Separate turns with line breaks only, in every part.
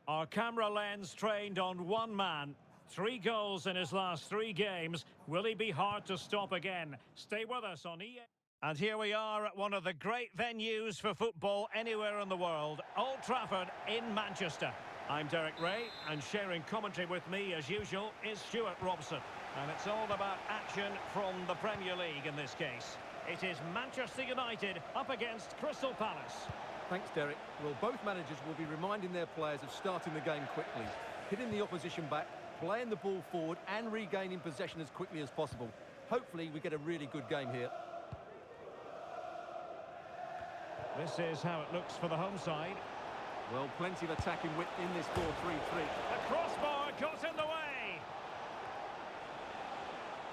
Our camera lens trained on one man. 3 goals in his last 3 games. Will he be hard to stop again? Stay with us on EA. And here we are at one of the great venues for football anywhere in the world, Old Trafford in Manchester. I'm Derek Ray, and sharing commentary with me, as usual, is Stuart Robson. And it's all about action from the Premier League in this case. It is Manchester United up against Crystal Palace.
Thanks, Derek. Well, both managers will be reminding their players of starting the game quickly, hitting the opposition back, playing the ball forward and regaining possession as quickly as possible. Hopefully, we get a really good game here.
This is how it looks for the home side.
Well, plenty of attacking width in this 4-3-3.
The crossbar got in the way.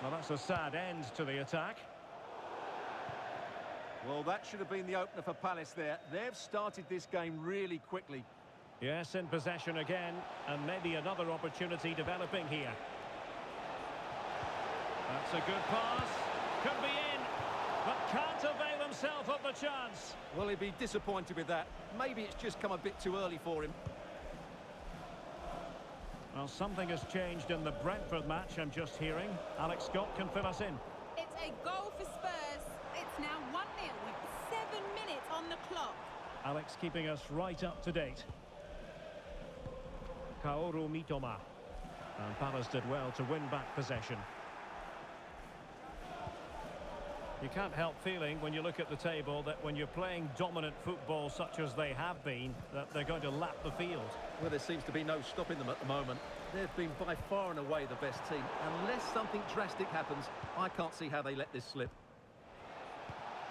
Well, that's a sad end to the attack.
Well, that should have been the opener for Palace there. They've started this game really quickly.
Yes, in possession again, and maybe another opportunity developing here. That's a good pass. Could be in, but can't avail himself of the chance.
Well, he'd be disappointed with that. Maybe it's just come a bit too early for him.
Well, something has changed in the Brentford match, I'm just hearing. Alex Scott can fill us in.
It's a goal for Spurs. It's now 1-0 with 7 minutes on the clock.
Alex keeping us right up to date. Kaoru Mitoma. And Palace did well to win back possession. You can't help feeling when you look at the table that when you're playing dominant football such as they have been, that they're going to lap the field.
Well, there seems to be no stopping them at the moment. They've been by far and away the best team. Unless something drastic happens, I can't see how they let this slip.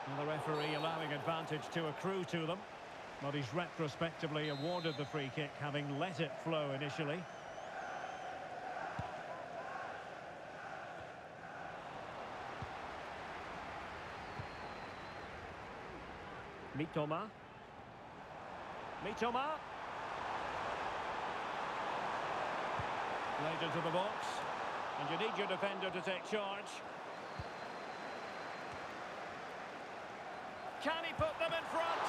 And the referee allowing advantage to accrue to them. But he's retrospectively awarded the free kick, having let it flow initially. Mitoma. Mitoma. Laid into the box. And you need your defender to take charge. Can he put them in front?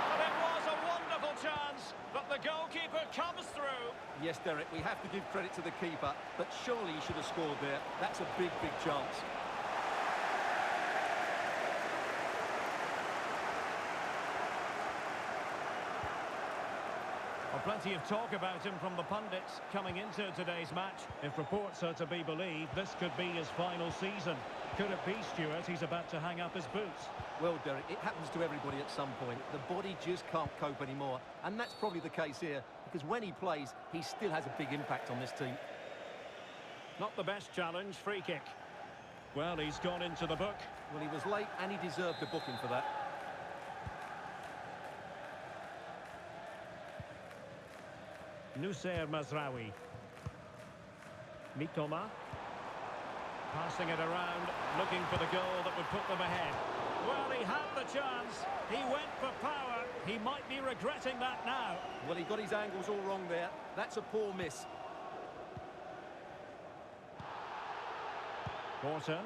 But it was a wonderful chance, but the goalkeeper comes through.
Yes, Derek, we have to give credit to the keeper, but surely he should have scored there. That's a big, big chance.
Well, plenty of talk about him from the pundits coming into today's match. If reports are to be believed, this could be his final season. Could it be, Stuart, he's about to hang up his boots?
Well, Derek, it happens to everybody at some point. The body just can't cope anymore. And that's probably the case here, because when he plays, he still has a big impact on this team.
Not the best challenge, free kick. Well, he's gone into the book.
Well, he was late and he deserved a booking for that.
Nussair Mazraoui. Mitoma. Passing it around, looking for the goal that would put them ahead. Well, he had the chance. He went for power. He might be regretting that now.
Well, he got his angles all wrong there. That's a poor miss.
Porter.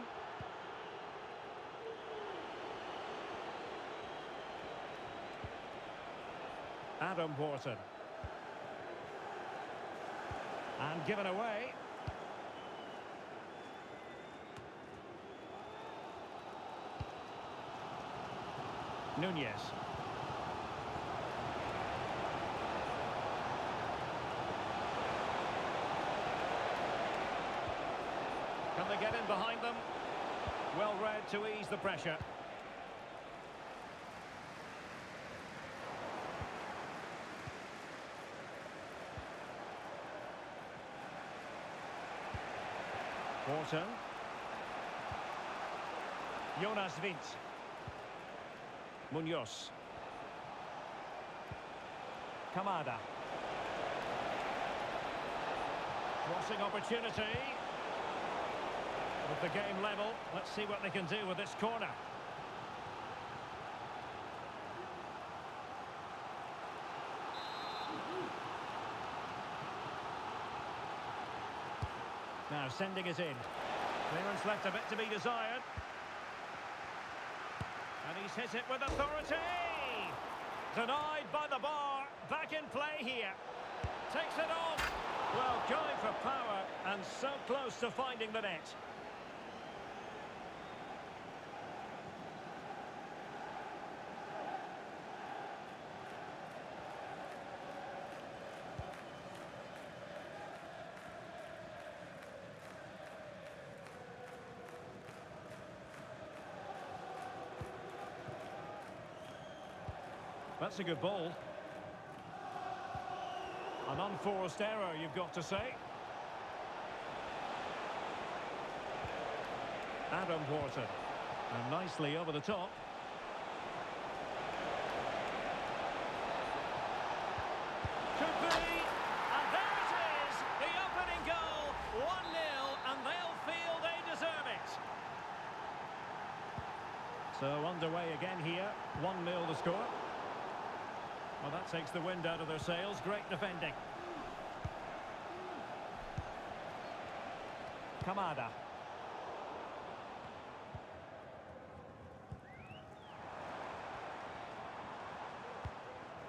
Adam Porter. And given away. Nunez. Can they get in behind them? Well read to ease the pressure. Porter. Jonas Wind. Munoz. Kamada. Crossing opportunity. With the game level, let's see what they can do with this corner. Now sending it in. Clearance left a bit to be desired. And he's hit it with authority! Denied by the bar. Back in play here. Takes it off. Well, going for power and so close to finding the net. That's a good ball. An unforced error, you've got to say. Adam Wharton. And nicely over the top. Could be. And there it is. The opening goal. 1-0. And they'll feel they deserve it. So underway again here. 1-0 the score. Well, that takes the wind out of their sails. Great defending. Kamada.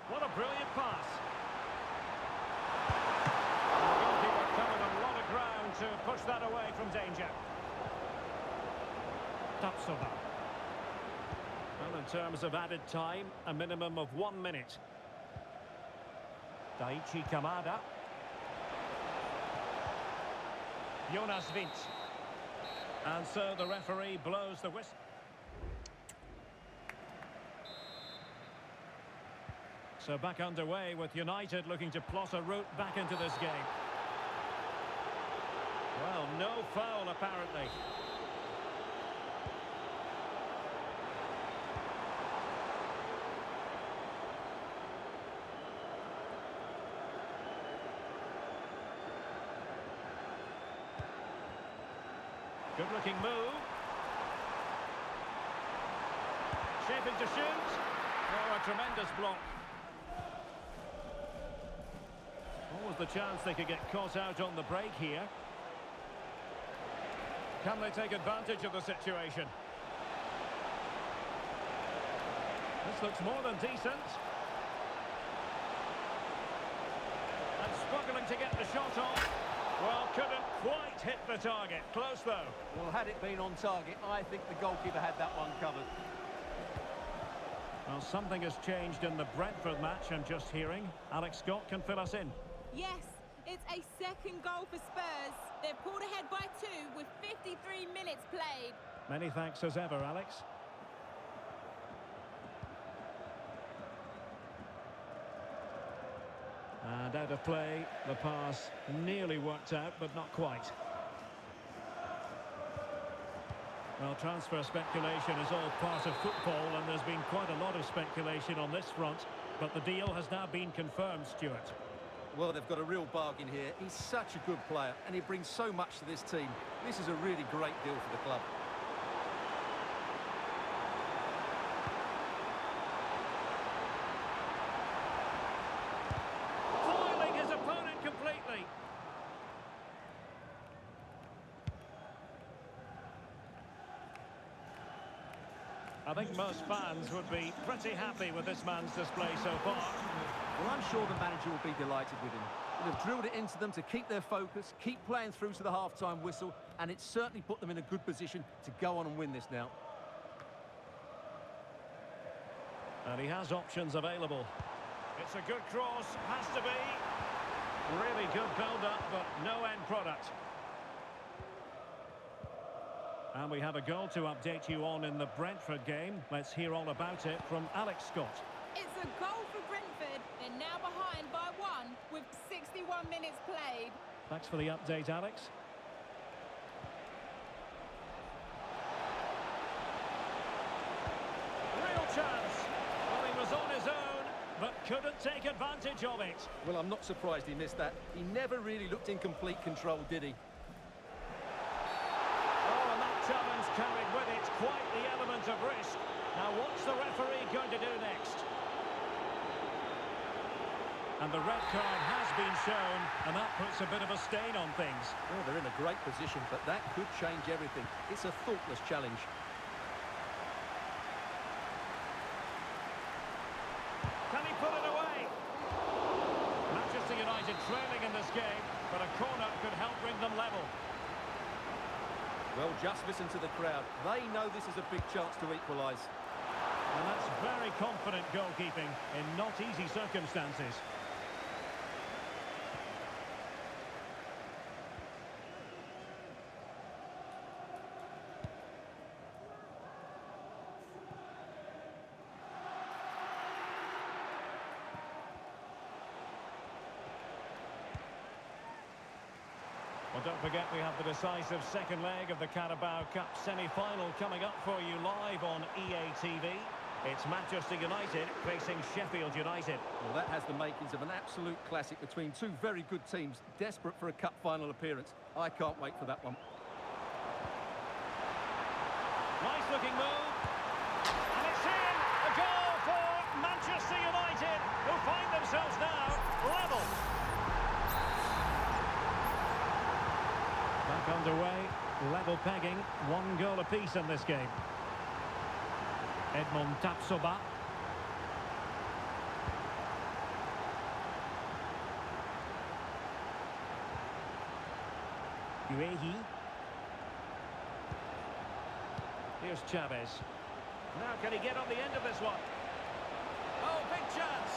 What a brilliant pass. The goalkeeper covered a lot of ground to push that away from danger. Tapsoba. Well, in terms of added time, a minimum of 1 minute. Daichi Kamada. Jonas Vint. And so the referee blows the whistle. So back underway with United looking to plot a route back into this game. Well, no foul apparently. Good-looking move. Shaping to shoot. Oh, a tremendous block. What was the chance they could get caught out on the break here? Can they take advantage of the situation? This looks more than decent. And struggling to get the shot off. Well, couldn't quite hit the target. Close, though.
Well, had it been on target, I think the goalkeeper had that one covered.
Well, something has changed in the Brentford match, I'm just hearing. Alex Scott can fill us in.
Yes, it's a second goal for Spurs. They've pulled ahead by 2 with 53 minutes played.
Many thanks as ever, Alex. And out of play, the pass nearly worked out, but not quite. Well, transfer speculation is all part of football, and there's been quite a lot of speculation on this front, but the deal has now been confirmed, Stuart.
Well, they've got a real bargain here. He's such a good player, and he brings so much to this team. This is a really great deal for the club.
Foiling his opponent completely. I think most fans would be pretty happy with this man's display so far.
Well, I'm sure the manager will be delighted with him. They've drilled it into them to keep their focus, keep playing through to the half-time whistle, and it's certainly put them in a good position to go on and win this now.
And he has options available. It's a good cross, has to be. Really good build-up, but no end product. And we have a goal to update you on in the Brentford game. Let's hear all about it from Alex Scott.
It's a goal for Brentford. They're now behind by 1 with 61 minutes played.
Thanks for the update, Alex. Real chance. Well, he was on his own, but couldn't take advantage of it.
Well, I'm not surprised he missed that. He never really looked in complete control, did he?
Oh, and that challenge carried with it quite the element of risk. Now, what's the referee going to do next? And the red card has been shown, and that puts a bit of a stain on things.
Well, they're in a great position, but that could change everything. It's a thoughtless challenge.
Can he put it away? Manchester United trail
Well, just listen to the crowd. They know this is a big chance to equalise.
And that's very confident goalkeeping in not easy circumstances. Well, don't forget we have the decisive second leg of the Carabao Cup semi-final coming up for you live on EA TV. It's Manchester United facing Sheffield United.
Well, that has the makings of an absolute classic between two very good teams, desperate for a cup final appearance. I can't wait for that one.
Nice looking move. And it's in! A goal for Manchester United, who find themselves now level. Back underway, level pegging, 1 goal apiece in this game. Edmond Tapsoba. Uehi. Here's Chavez. Now can he get on the end of this one? Oh, big chance!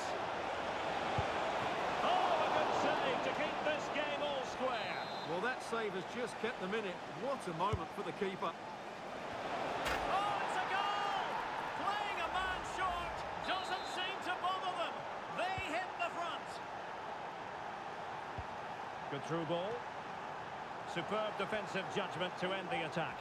Oh, a good save to keep this game all square.
Well, that save has just kept them in it. What a moment for the keeper.
Oh, it's a goal! Playing a man short doesn't seem to bother them. They hit the front. Good through ball. Superb defensive judgment to end the attack.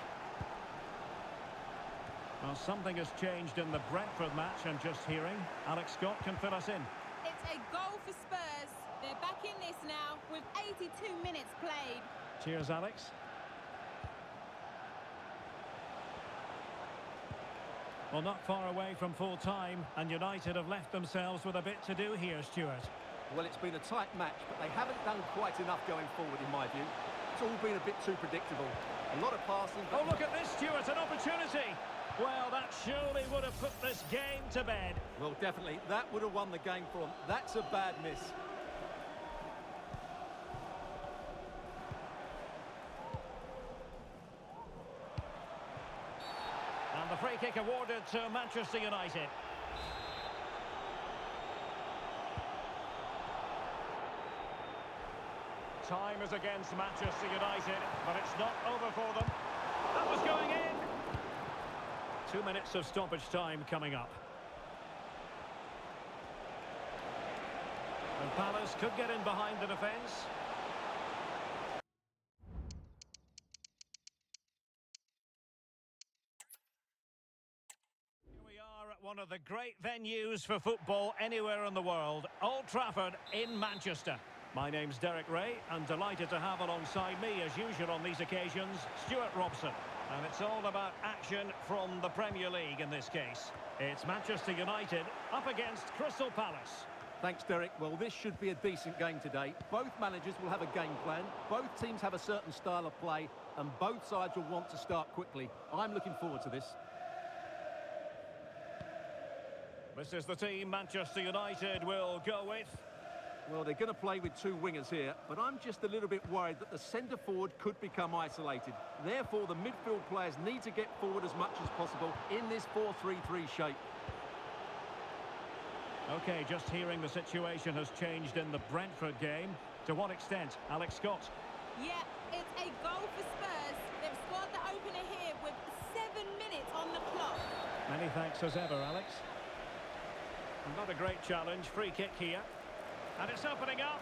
Well, something has changed in the Brentford match, I'm just hearing. Alex Scott can fill us in.
It's a goal for Spurs. They're back in this now with 82 minutes played.
Cheers, Alex. Well, not far away from full time, and United have left themselves with a bit to do here, Stuart.
Well, it's been a tight match, but they haven't done quite enough going forward, in my view. It's all been a bit too predictable. A lot of passing, but...
Oh, look at this, Stuart, an opportunity! Well, that surely would have put this game to bed.
Well, definitely, that would have won the game for them. That's a bad miss.
And the free kick awarded to Manchester United. Time is against Manchester United, but it's not over for them. That was going in. 2 minutes of stoppage time coming up. And Palace could get in behind the defence. Here we are at one of the great venues for football anywhere in the world, Old Trafford in Manchester. My name's Derek Ray, and delighted to have alongside me, as usual on these occasions, Stuart Robson. And it's all about action from the Premier League in this case. It's Manchester United up against Crystal Palace.
Thanks, Derek. Well, this should be a decent game today. Both managers will have a game plan. Both teams have a certain style of play, and both sides will want to start quickly. I'm looking forward to this.
This is the team Manchester United will go with.
Well, they're going to play with two wingers here, but I'm just a little bit worried that the centre-forward could become isolated. Therefore, the midfield players need to get forward as much as possible in this 4-3-3 shape.
OK, just hearing the situation has changed in the Brentford game. To what extent? Alex Scott.
Yeah, it's a goal for Spurs. They've scored the opener here with 7 minutes on the clock.
Many thanks as ever, Alex. Not a great challenge. Free kick here. And it's opening up.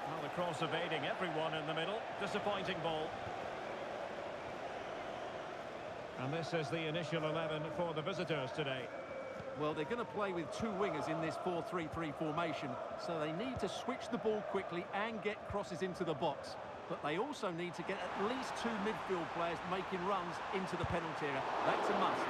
Well, the cross evading everyone in the middle. Disappointing ball. And this is the initial 11 for the visitors today.
Well, they're going to play with two wingers in this 4-3-3 formation, so they need to switch the ball quickly and get crosses into the box. But they also need to get at least two midfield players making runs into the penalty area. That's a must.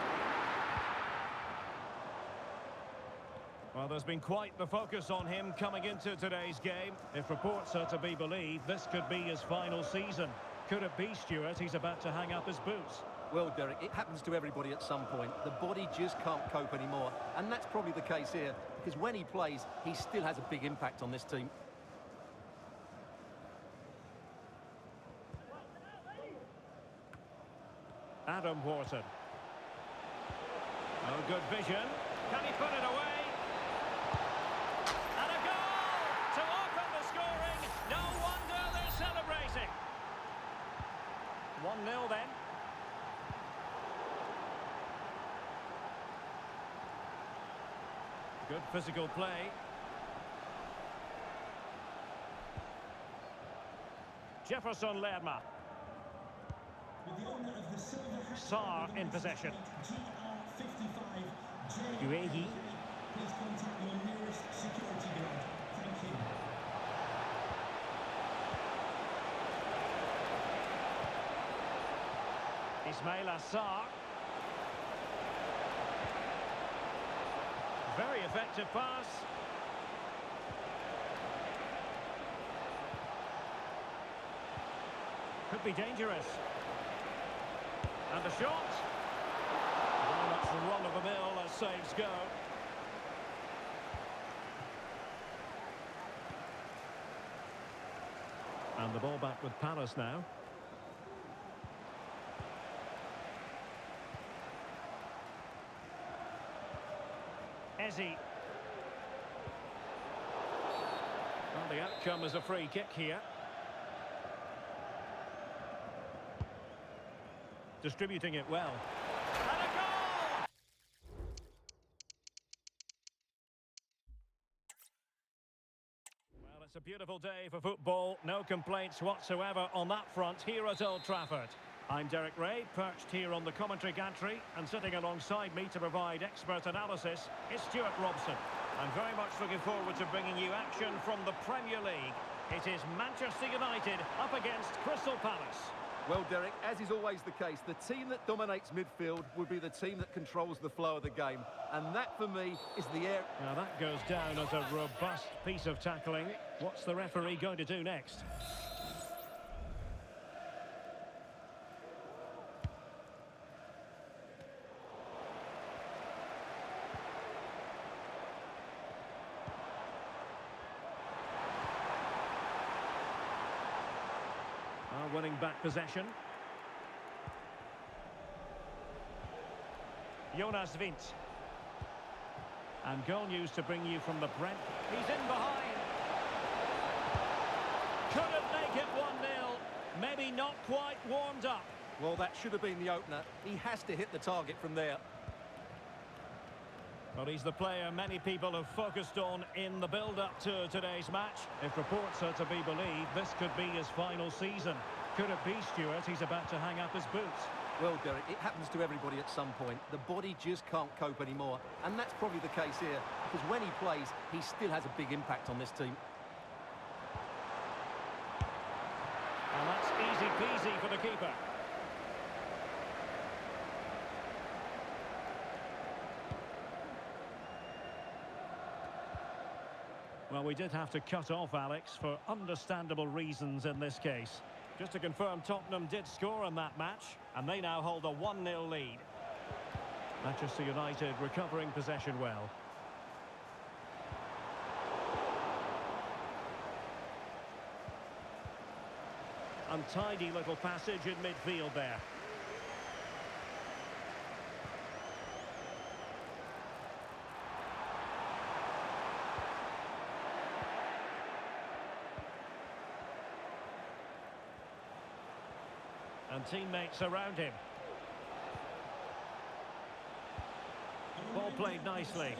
Well, there's been quite the focus on him coming into today's game. If reports are to be believed, this could be his final season. Could it be, Stuart, he's about to hang up his boots?
Well, Derek, it happens to everybody at some point. The body just can't cope anymore. And that's probably the case here, because when he plays, he still has a big impact on this team.
Adam Wharton. Oh, good vision. Can he put it away? And a goal to open the scoring. No wonder they're celebrating. 1-0 then. Good physical play. Jefferson Lerma. Sarr in possession. Guehi.
Please contact your nearest security guard. Thank you.
Ismail Assar. Very effective pass. Could be dangerous. And the shot. Very much the run of the mill as saves go. And the ball back with Palace now. Ezzy. Well, the outcome is a free kick here. Distributing it well. And a goal! Well, it's a beautiful day for football. No complaints whatsoever on that front here at Old Trafford. I'm Derek Ray, perched here on the commentary gantry, and sitting alongside me to provide expert analysis is Stuart Robson. I'm very much looking forward to bringing you action from the Premier League. It is Manchester United up against Crystal Palace.
Well, Derek, as is always the case, the team that dominates midfield will be the team that controls the flow of the game. And that, for me, is the air...
Now, that goes down as a robust piece of tackling. What's the referee going to do next? Winning back possession. Jonas Vint. And goal news to bring you from the Brent. He's in behind. Couldn't make it 1-0. Maybe not quite warmed up.
Well, that should have been the opener. He has to hit the target from there.
Well, he's the player many people have focused on in the build-up to today's match. If reports are to be believed, this could be his final season. Could it be, Stuart, he's about to hang up his boots?
Well, Derek, it happens to everybody at some point. The body just can't cope anymore. And that's probably the case here, because when he plays, he still has a big impact on this team.
And that's easy peasy for the keeper. Well, we did have to cut off Alex for understandable reasons in this case. Just to confirm, Tottenham did score in that match, and they now hold a 1-0 lead. Manchester United recovering possession well. Untidy little passage in midfield there. And teammates around him. Ball played nicely.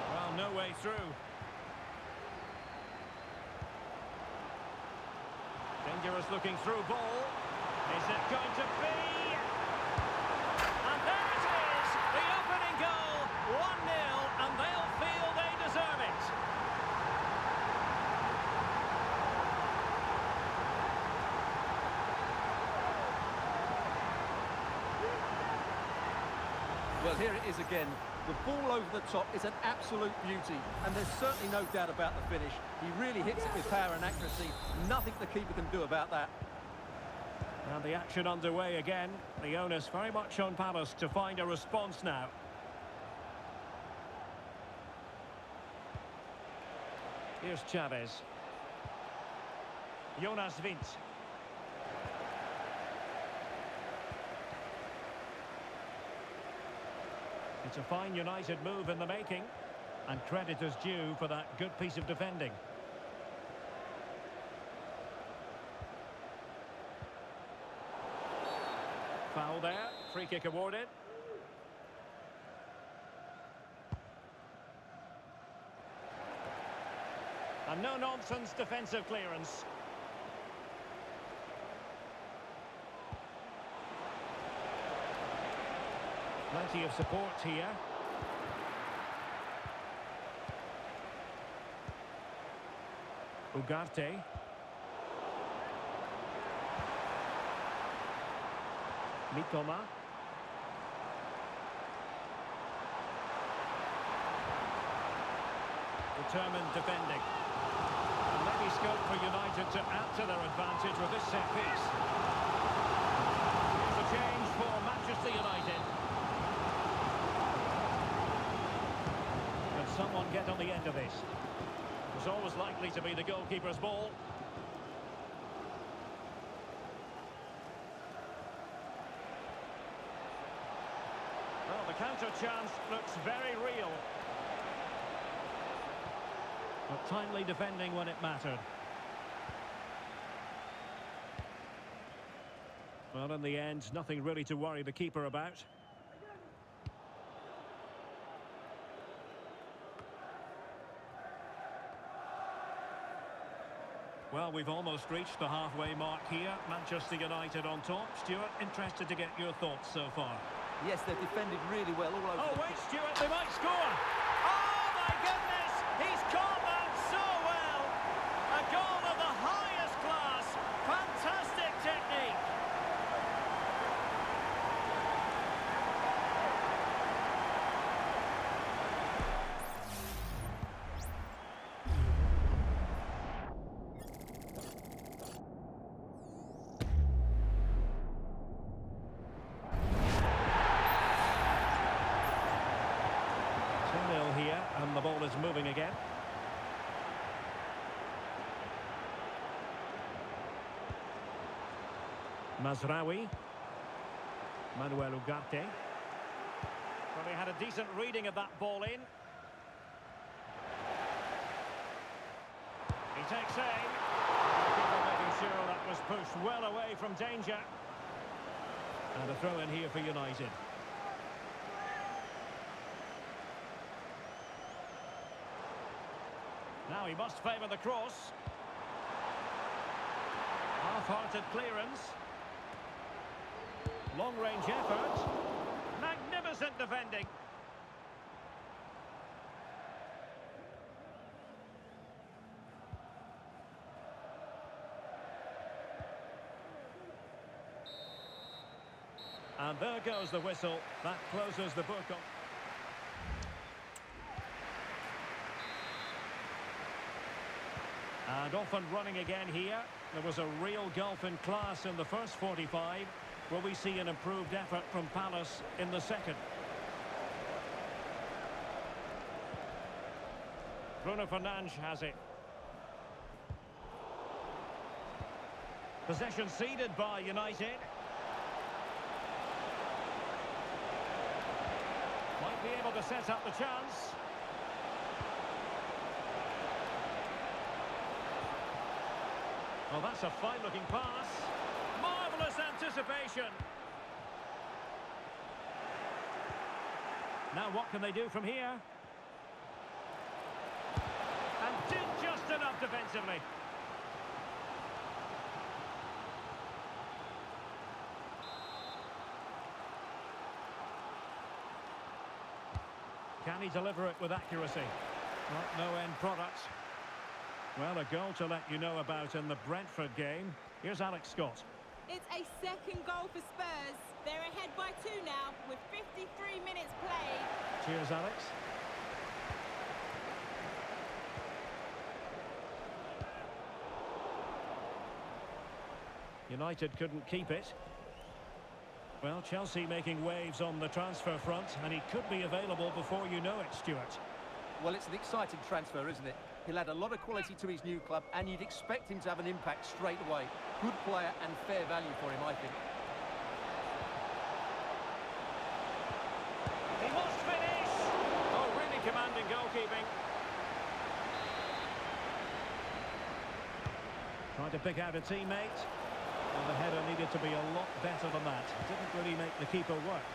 Well, no way through. Dangerous looking through ball. Is it going to be? And there it is! The opening goal! 1-0, and they'll feel they deserve it.
Well, here it is again. The ball over the top is an absolute beauty, and there's certainly no doubt about the finish. He really hits it with power and accuracy. Nothing the keeper can do about that.
And the action underway again. The onus very much on Palace to find a response now. Here's Chavez. Jonas Vint. It's a fine United move in the making, and credit is due for that good piece of defending. Foul there, free kick awarded. And no-nonsense defensive clearance. Plenty of support here. Ugarte. Mitoma. Determined defending. And maybe scope for United to add to their advantage with this set piece. Here's a change for Manchester United. Can someone get on the end of this? It's always likely to be the goalkeeper's ball. Well, the counter chance looks very real. But timely defending when it mattered. Well, in the end, nothing really to worry the keeper about. Well, we've almost reached the halfway mark here. Manchester United on top. Stuart, interested to get your thoughts so far.
Yes, they've defended really well all over.
Oh, wait, Stuart, they might score. Oh, my goodness! He's caught that so well. A goal of the highest class. Fantastic technique. Here, and the ball is moving again. Mazraoui. Manuel Ugarte. Well, he had a decent reading of that ball in. He takes aim. People making sure that was pushed well away from danger. And a throw in here for United. Now he must favour the cross. Half-hearted clearance. Long-range effort. Magnificent defending. And there goes the whistle. That closes the book on. And off and running again here. There was a real gulf in class in the first 45. Will we see an improved effort from Palace in the second? Bruno Fernandes has it. Possession ceded by United. Might be able to set up the chance. Well, that's a fine-looking pass. Marvellous anticipation. Now what can they do from here? And did just enough defensively. Can he deliver it with accuracy? Well, no end product. Well, a goal to let you know about in the Brentford game. Here's Alex Scott.
It's a second goal for Spurs. They're ahead by 2 now with 53 minutes played.
Cheers, Alex. United couldn't keep it. Well, Chelsea making waves on the transfer front, and he could be available before you know it, Stuart.
Well, it's an exciting transfer, isn't it? He'll add a lot of quality to his new club, and you'd expect him to have an impact straight away. Good player and fair value for him, I think.
He must finish! Oh, really commanding goalkeeping. Trying to pick out a teammate. Well, the header needed to be a lot better than that. Didn't really make the keeper work.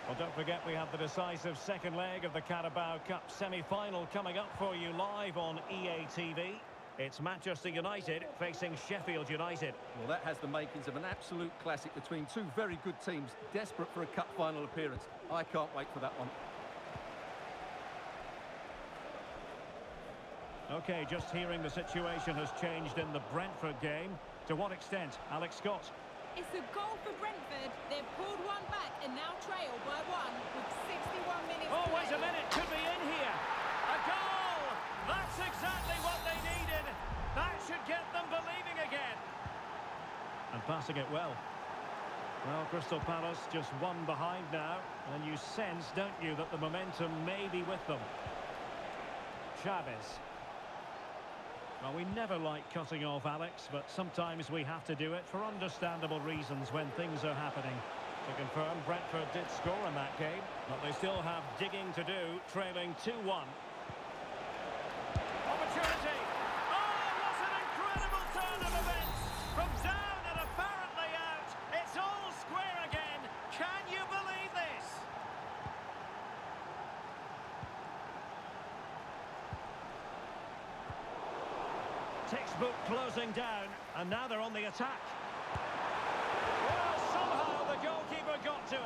Well, don't forget we have the decisive second leg of the Carabao Cup semi-final coming up for you live on EA TV. It's Manchester United facing Sheffield United.
Well, that has the makings of an absolute classic between two very good teams, desperate for a cup final appearance. I can't wait for that one.
OK, just hearing the situation has changed in the Brentford game. To what extent? Alex Scott.
It's a goal for Brentford. They've pulled one back and now trail by one with 61 minutes
Oh, wait
played.
a minute. Could be in here. A goal! That's exactly what they needed. That should get them believing again. And passing it well. Well, Crystal Palace just one behind now. And you sense, don't you, that the momentum may be with them. Chavez. Well, we never like cutting off Alex, but sometimes we have to do it for understandable reasons when things are happening. To confirm, Brentford did score in that game, but they still have digging to do, trailing 2-1. Opportunity! Oh, what an incredible turn of events! From down and apparently out, it's all square again. Can you believe this? Textbook closing down, and now they're on the attack. Well, somehow the goalkeeper got to it.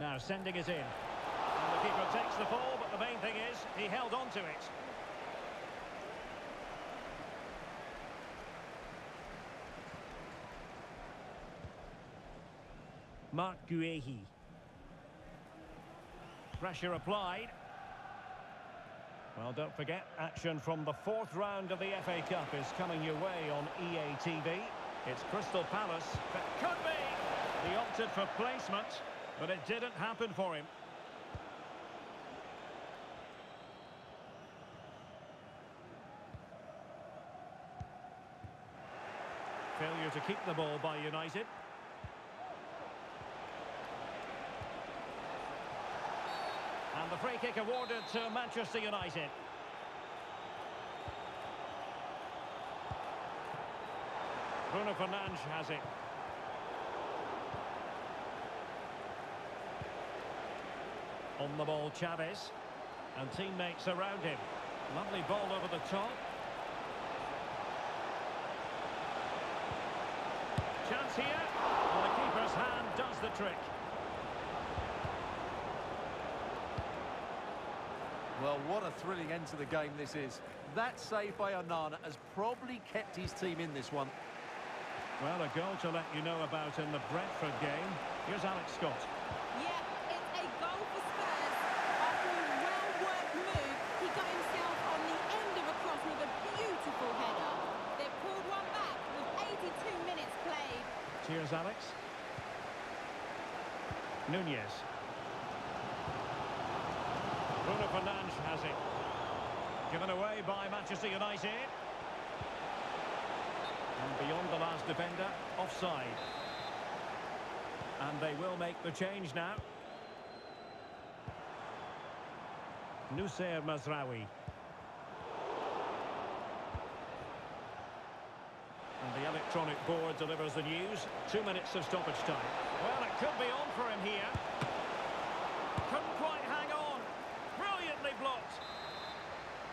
Now sending it in. And the keeper takes the ball, but the main thing is he held on to it. Mark Guehi. Pressure applied. Well, don't forget, action from the fourth round of the FA Cup is coming your way on EA TV. It's Crystal Palace. It could be! He opted for placement, but it didn't happen for him. Failure to keep the ball by United. And the free kick awarded to Manchester United. Bruno Fernandes has it. On the ball, Chavez. And teammates around him. Lovely ball over the top. Chance here. And the keeper's hand does the trick.
Well, what a thrilling end to the game this is. That save by Onana has probably kept his team in this one.
Well, a goal to let you know about in the Brentford game. Here's Alex Scott.
Yeah, it's a goal for Spurs. After a well-worked move, he got himself on the end of a cross with a beautiful header. They've pulled one back with 82 minutes played.
Cheers, Alex. Nunez. Bruno Fernandes has it. Given away by Manchester United. And beyond the last defender, offside. And they will make the change now. Nusayr Mazraoui. And the electronic board delivers the news. 2 minutes of stoppage time. Well, it could be on for him here. Couldn't quite hang on. Brilliantly blocked.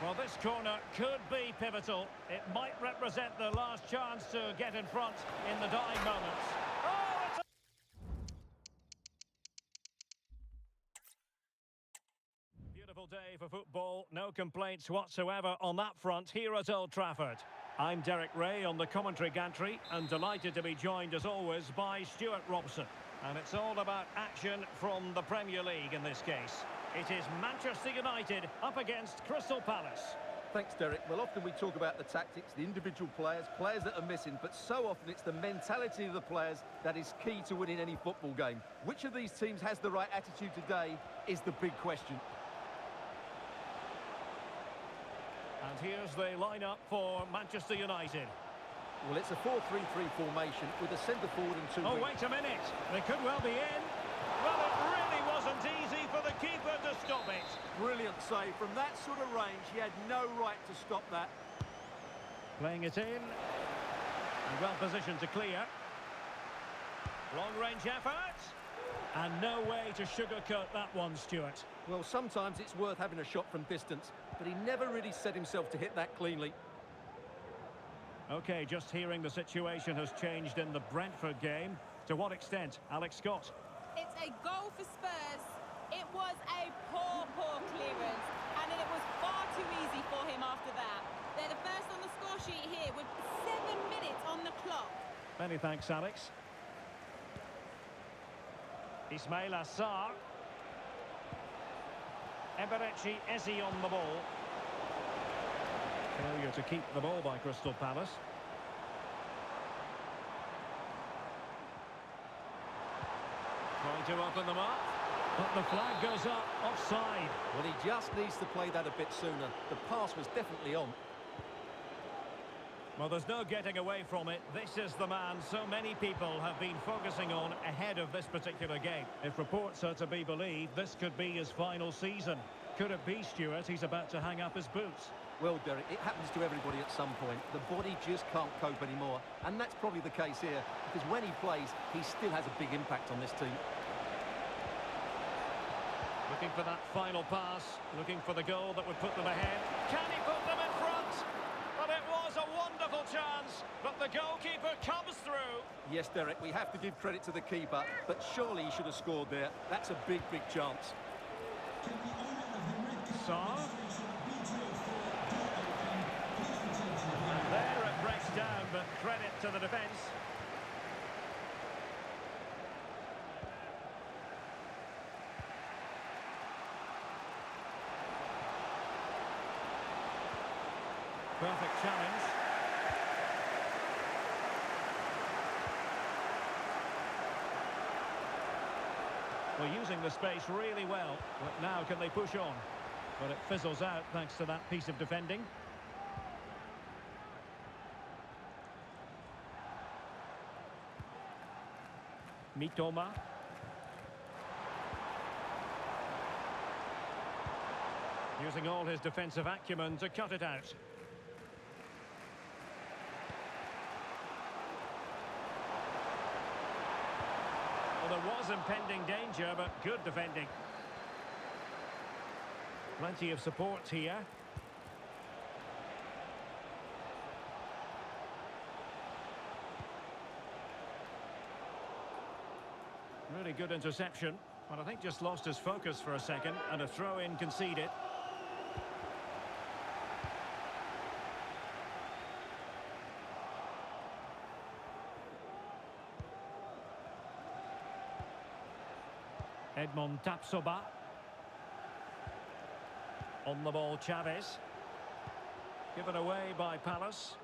Well, this corner could be pivotal. It might represent the last chance to get in front in the dying moments. Oh, it's a beautiful day for football. No complaints whatsoever on that front here at Old Trafford. I'm Derek Ray on the commentary gantry and delighted to be joined as always by Stuart Robson. And it's all about action from the Premier League in this case. It is Manchester United up against Crystal Palace.
Thanks, Derek. Well, often we talk about the tactics, the individual players that are missing, but so often it's the mentality of the players that is key to winning any football game. Which of these teams has the right attitude today is the big question.
And here's the lineup for Manchester United.
Well, it's a 4-3-3 formation with a centre forward and two
Oh,
wings.
wait a minute. They could well be in. Well, it really wasn't easy for the keeper to stop it.
Brilliant save. From that sort of range, he had no right to stop that.
Playing it in. And well positioned to clear. Long-range effort. And no way to sugarcoat that one, Stuart.
Well, sometimes it's worth having a shot from distance, but he never really set himself to hit that cleanly.
OK, just hearing the situation has changed in the Brentford game. To what extent? Alex Scott.
It's a goal for Spurs. It was a poor clearance, and it was far too easy for him after that. They're the first on the score sheet here with 7 minutes on the clock.
Many thanks, Alex. Ismail Assar. Eberechi Eze on the ball. Failure to keep the ball by Crystal Palace. Trying to open them up. But the flag goes up, offside.
Well, he just needs to play that a bit sooner. The pass was definitely on.
Well, there's no getting away from it. This is the man so many people have been focusing on ahead of this particular game. If reports are to be believed, this could be his final season. Could it be, Stuart, he's about to hang up his boots?
Well, Derek, it happens to everybody at some point. The body just can't cope anymore. And that's probably the case here, because when he plays, he still has a big impact on this team.
Looking for that final pass, looking for the goal that would put them ahead. Can he put them in front? But it was a wonderful chance, but the goalkeeper comes through.
Yes, Derek, we have to give credit to the keeper, but surely he should have scored there. That's a big, big chance.
Saar. And there it breaks down, but credit to the defence. Perfect challenge. Well, using the space really well, but now can they push on? But it fizzles out thanks to that piece of defending. Mitoma. Using all his defensive acumen to cut it out. Well, there was impending danger, but good defending. Plenty of support here. Really good interception, but I think just lost his focus for a second, and a throw-in conceded. Edmond Tapsoba. On the ball, Chavez. Given away by Palace.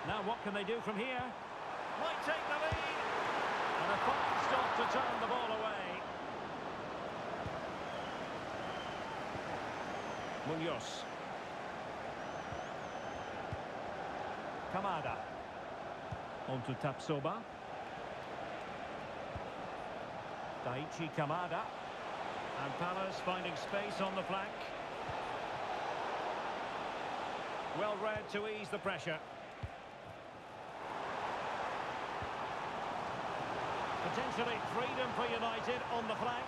Now what can they do from here? Might take the lead. And a fine stop to turn the ball away. Munoz. Kamada. On to Tapsoba. Daichi Kamada. And Palace finding space on the flank. Well read to ease the pressure. Potentially freedom for United on the flank.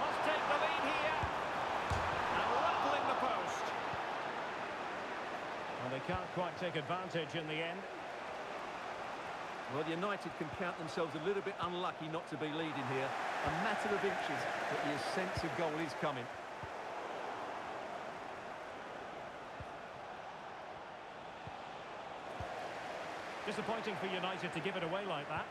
Must take the lead here. And rattling the post. And they can't quite take advantage in the end.
Well, United can count themselves a little bit unlucky not to be leading here. A matter of inches, but the offensive goal is coming.
Disappointing for United to give it away like that.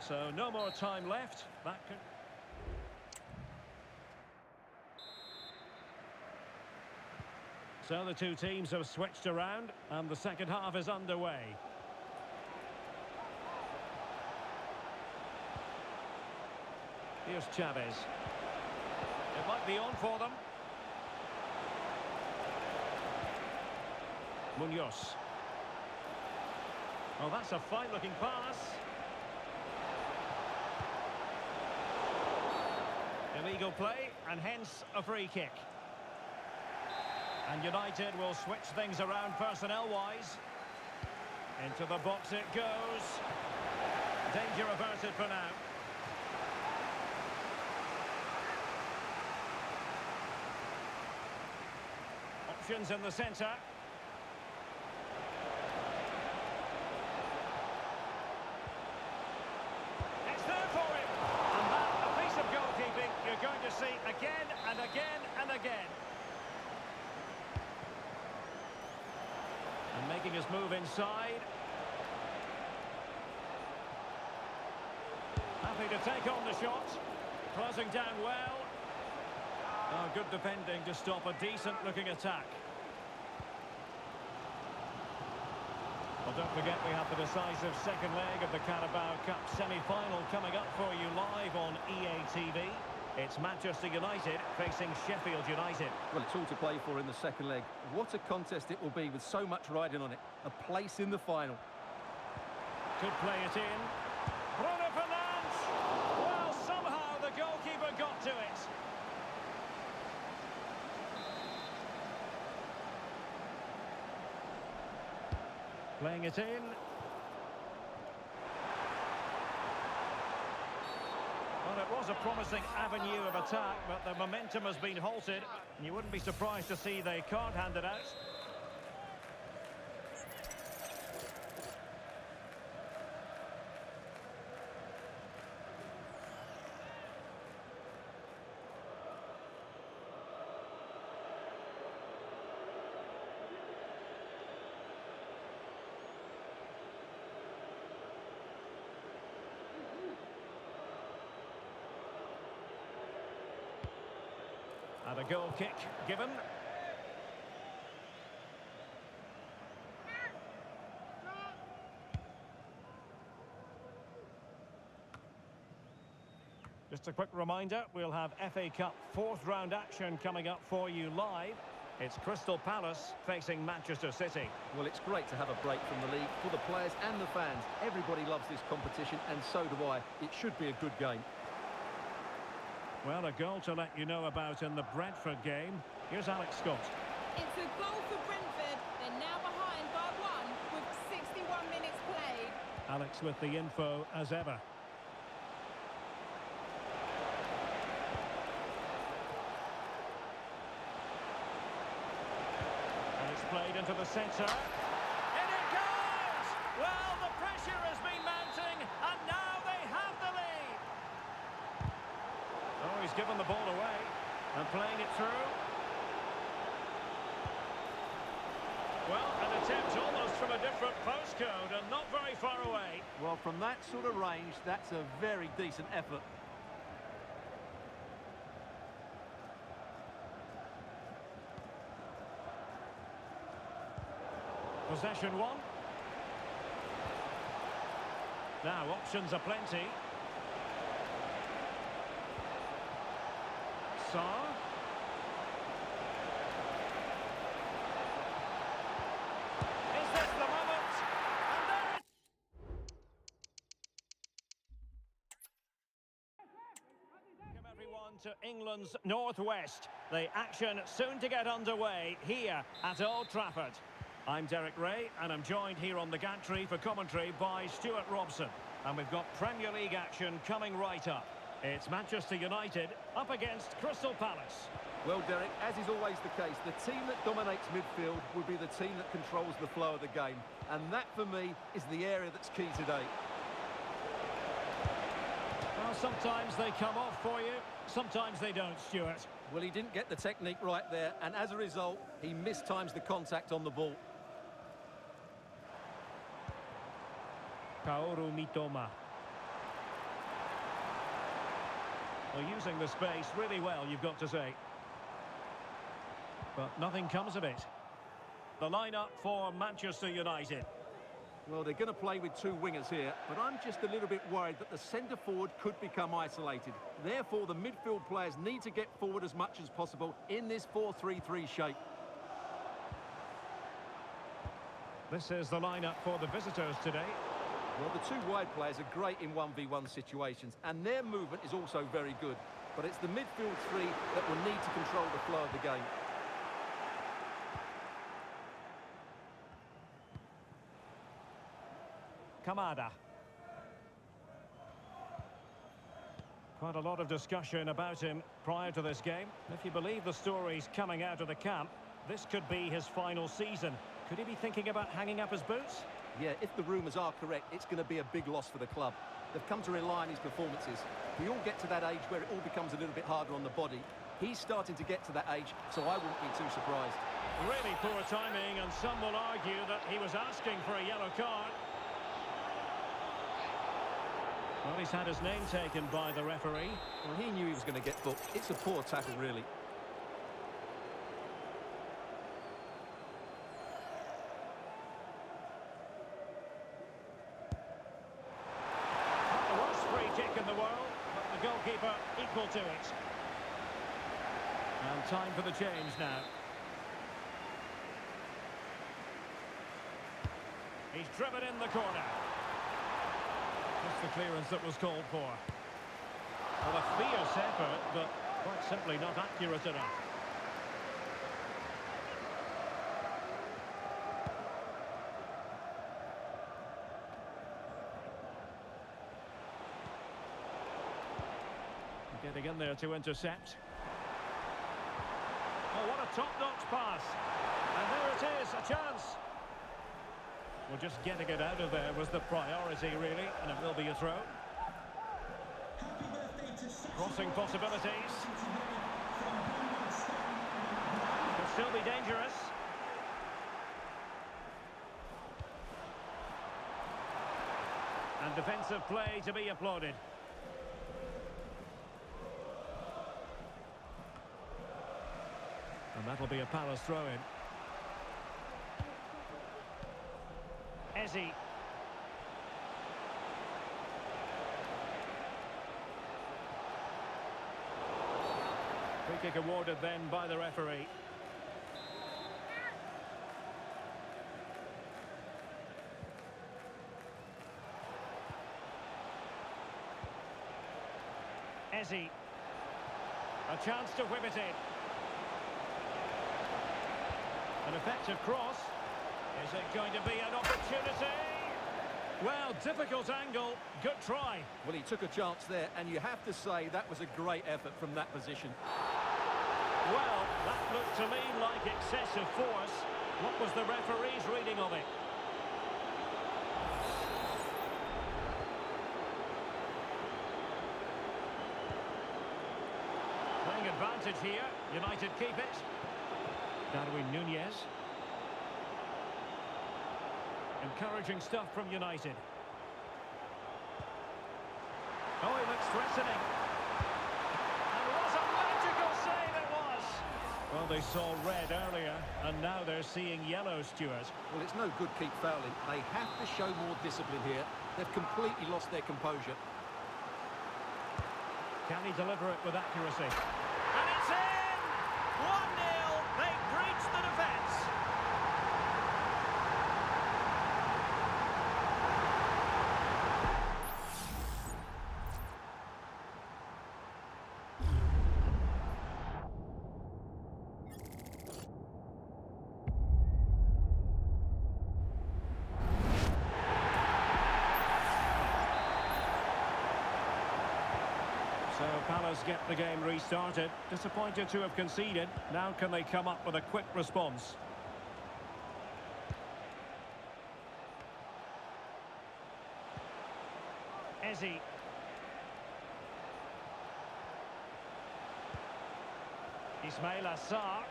So no more time left. That could... So the two teams have switched around and the second half is underway. Here's Chavez. It might be on for them. Munoz. Oh, that's a fine-looking pass. Illegal play, and hence a free kick. And United will switch things around personnel-wise. Into the box it goes. Danger averted for now. Options in the centre. It's there for him. And that, a piece of goalkeeping you're going to see again and again and again. And making his move inside. Happy to take on the shot. Closing down well. Oh, good defending to stop a decent-looking attack. Well, don't forget we have the decisive second leg of the Carabao Cup semi-final coming up for you live on EA TV. It's Manchester United facing Sheffield United.
Well, it's all to play for in the second leg. What a contest it will be with so much riding on it. A place in the final.
Could play it in. Bruno Fernandes! Well, somehow the goalkeeper got to it. Playing it in. Well, it was a promising avenue of attack, but the momentum has been halted. And you wouldn't be surprised to see the card handed out. And a goal kick given. Just a quick reminder, we'll have FA Cup fourth round action coming up for you live. It's Crystal Palace facing Manchester City.
Well, it's great to have a break from the league for the players and the fans. Everybody loves this competition, and so do I. It should be a good game.
Well, a goal to let you know about in the Brentford game. Here's Alex Scott.
It's a goal for Brentford. They're now behind by 1 with 61 minutes played.
Alex with the info as ever. And it's played into the centre. In it goes! Well, the pressure has been mounting, and now they have the lead. Oh, he's given the ball away and playing it through. Well, an attempt almost from a different postcode and not very far away.
Well, from that sort of range, that's a very decent effort.
Possession one. Now, options are plenty. Saar. Is this the moment? And there it... Welcome everyone to England's northwest. The action soon to get underway here at Old Trafford. I'm Derek Ray, and I'm joined here on the gantry for commentary by Stuart Robson. And we've got Premier League action coming right up. It's Manchester United up against Crystal Palace.
Well, Derek, as is always the case, the team that dominates midfield will be the team that controls the flow of the game. And that, for me, is the area that's key today.
Well, sometimes they come off for you, sometimes they don't, Stuart.
Well, he didn't get the technique right there, and as a result, he mistimes the contact on the ball.
Kaoru Mitoma. Well, using the space really well, you've got to say. But nothing comes of it. The lineup for Manchester United.
Well, they're going to play with two wingers here, but I'm just a little bit worried that the centre-forward could become isolated. Therefore, the midfield players need to get forward as much as possible in this 4-3-3 shape.
This is the lineup for the visitors today.
Well, the two wide players are great in 1v1 situations, and their movement is also very good. But it's the midfield three that will need to control the flow of the game.
Kamada. Quite a lot of discussion about him prior to this game. If you believe the stories coming out of the camp, this could be his final season. Could he be thinking about hanging up his boots?
Yeah, if the rumours are correct, it's going to be a big loss for the club. They've come to rely on his performances. We all get to that age where it all becomes a little bit harder on the body. He's starting to get to that age, so I wouldn't be too surprised.
Really poor timing, and some will argue that he was asking for a yellow card. Well, he's had his name taken by the referee.
Well, he knew he was going to get booked. It's a poor tackle, really.
Not the worst free kick in the world, but the goalkeeper equal to it. And time for the change now. He's driven in the corner. Just the clearance that was called for. Well, a fierce effort, but quite simply not accurate enough. Getting in there to intercept. Oh, what a top-notch pass. And there it is, a chance. Well, just getting it out of there was the priority, really, and it will be a throw. Crossing possibilities. Could still be dangerous. And defensive play to be applauded. And that'll be a Palace throw-in. Ezzy. Free kick awarded then by the referee. Ezzy. A chance to whip it in. An effective cross. Is it going to be an opportunity? Well, difficult angle. Good try.
Well, he took a chance there, and you have to say that was a great effort from that position.
Well, that looked to me like excessive force. What was the referee's reading of it? Playing advantage here. United keep it. Darwin Núñez. Encouraging stuff from United. Oh, he looks threatening. And what a magical save it was! Well, they saw red earlier, and now they're seeing yellow, Stuart.
Well, it's no good keep fouling. They have to show more discipline here. They've completely lost their composure.
Can he deliver it with accuracy? And it's in! 1-0! They breach the defence! Palace get the game restarted. Disappointed to have conceded. Now can they come up with a quick response? Eze. Ismail Assar.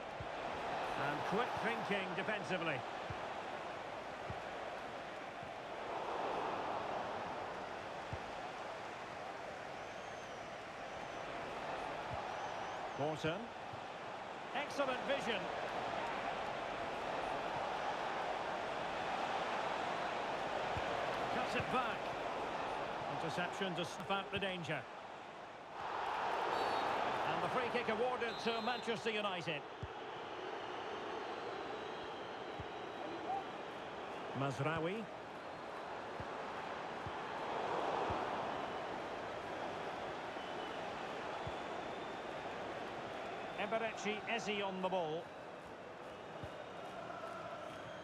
And quick thinking defensively. Morton. Excellent vision. Cuts it back. Interception to snuff out the danger. And the free kick awarded to Manchester United. Mazraoui. Eberechi Eze on the ball.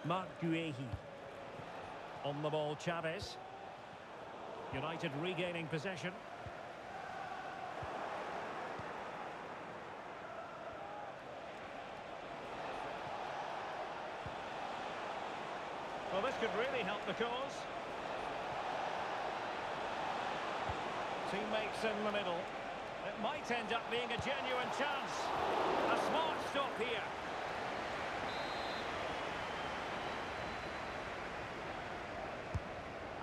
Marc Guehi. On the ball, Chavez. United regaining possession. Well, this could really help the cause. Teammates in the middle. It might end up being a genuine chance. A smart stop here.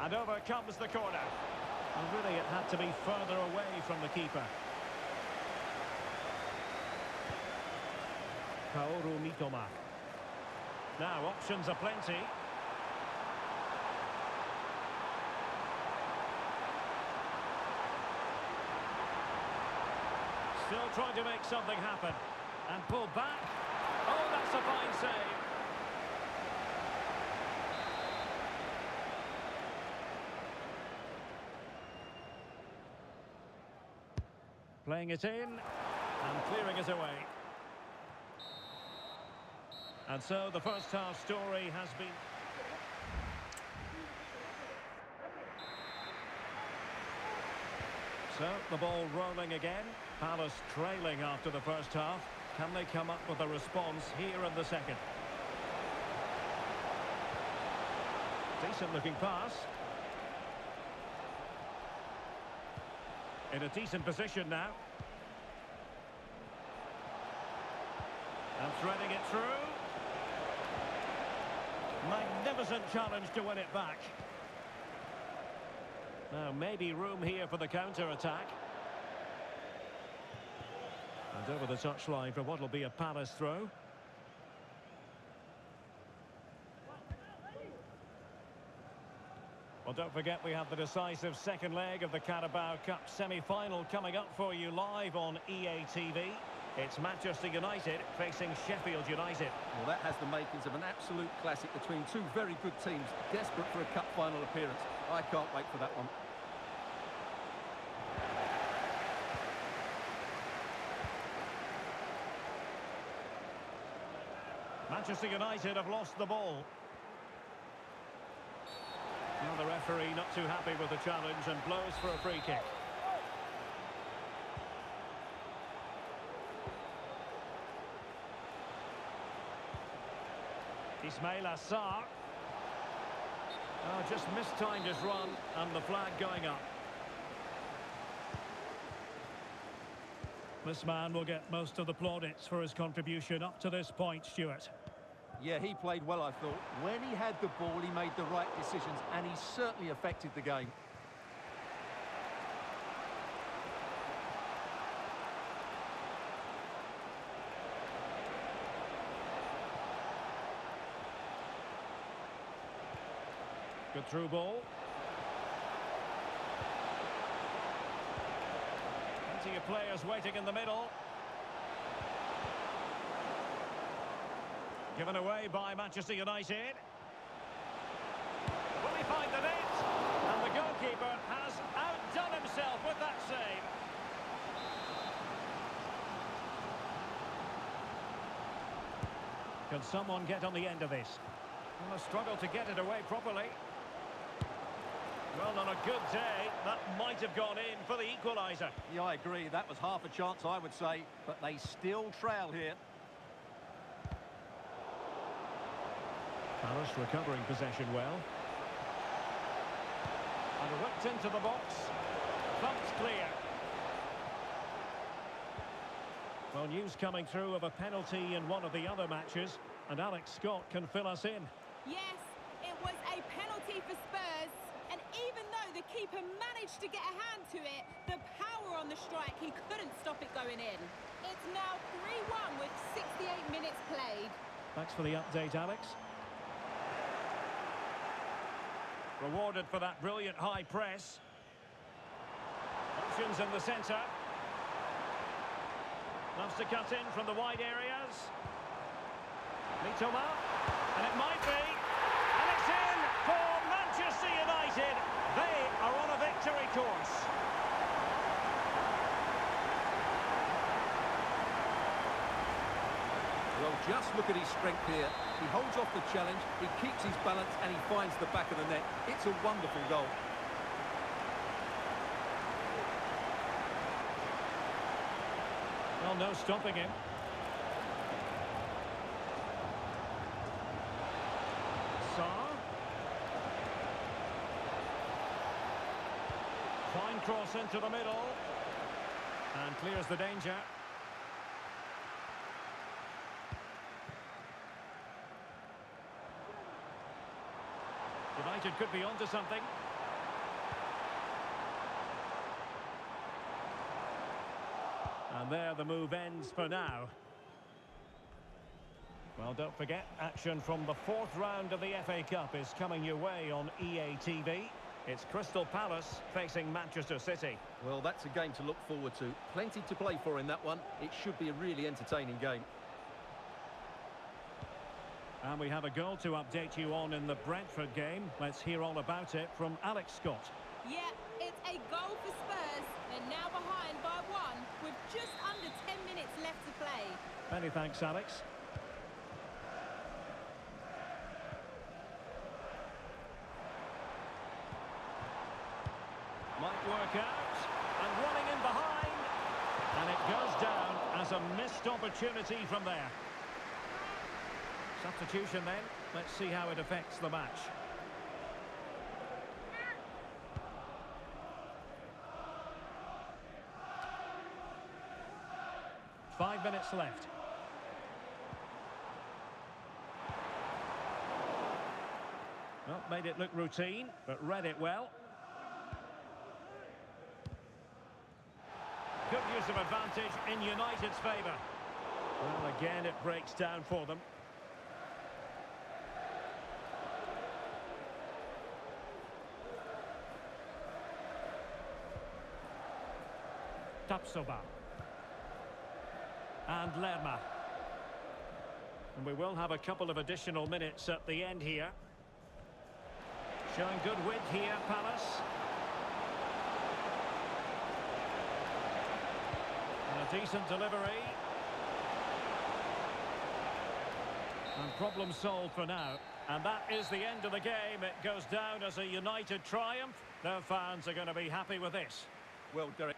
And over comes the corner. And really it had to be further away from the keeper. Kaoru Mitoma. Now options are plenty. Still trying to make something happen. And pull back. Oh, that's a fine save. Playing it in. And clearing it away. And so the first half story has been... So, the ball rolling again. Palace trailing after the first half. Can they come up with a response here in the second? Decent looking pass. In a decent position now. And threading it through. Magnificent challenge to win it back. Now, maybe room here for the counter-attack. And over the touchline for what will be a Palace throw. Well, don't forget we have the decisive second leg of the Carabao Cup semi-final coming up for you live on EA TV. It's Manchester United facing Sheffield United.
Well, that has the makings of an absolute classic between two very good teams, desperate for a cup final appearance. I can't wait for that one.
Manchester United have lost the ball. Now the referee not too happy with the challenge and blows for a free kick. Ismail Assar. Oh, just mistimed his run and the flag going up. This man will get most of the plaudits for his contribution up to this point, Stuart.
Yeah, he played well, I thought. When he had the ball, he made the right decisions, and he certainly affected the game.
Good through ball. Plenty of players waiting in the middle. Given away by Manchester United. Will he find the net? And the goalkeeper has outdone himself with that save. Can someone get on the end of this? Well, a struggle to get it away properly. Well, on a good day, that might have gone in for the equaliser.
Yeah, I agree. That was half a chance, I would say, but they still trail here.
Palace recovering possession well. And whipped into the box. Thumped clear. Well, news coming through of a penalty in one of the other matches, and Alex Scott can fill us in.
Yes, it was a penalty for Spurs, and even though the keeper managed to get a hand to it, the power on the strike, he couldn't stop it going in. It's now 3-1 with 68 minutes played.
Thanks for the update, Alex. Rewarded for that brilliant high press. Options in the centre. Loves to cut in from the wide areas. Mitoma, and it might be. And it's in for Manchester United. They are on a victory course.
Well, just look at his strength here. He holds off the challenge, he keeps his balance, and he finds the back of the net. It's a wonderful goal.
Well, no stopping him. Saar. Fine cross into the middle. And clears the danger. United could be onto something. And there the move ends for now. Well, don't forget, action from the fourth round of the FA Cup is coming your way on EA TV. It's Crystal Palace facing Manchester City.
Well, that's a game to look forward to. Plenty to play for in that one. It should be a really entertaining game.
And we have a goal to update you on in the Brentford game. Let's hear all about it from Alex Scott.
Yeah, it's a goal for Spurs. They're now behind by 1 with just under 10 minutes left to play.
Many thanks, Alex. Might work out. And running in behind. And it goes down as a missed opportunity from there. Substitution then. Let's see how it affects the match. Five minutes left. Well, made it look routine, but read it well. Good use of advantage in United's favour. Well, again, it breaks down for them. Tapsoba. And Lerma. And we will have a couple of additional minutes at the end here. Showing good width here, Palace. And a decent delivery. And problem solved for now. And that is the end of the game. It goes down as a United triumph. Their fans are going to be happy with this.
Well, Derek.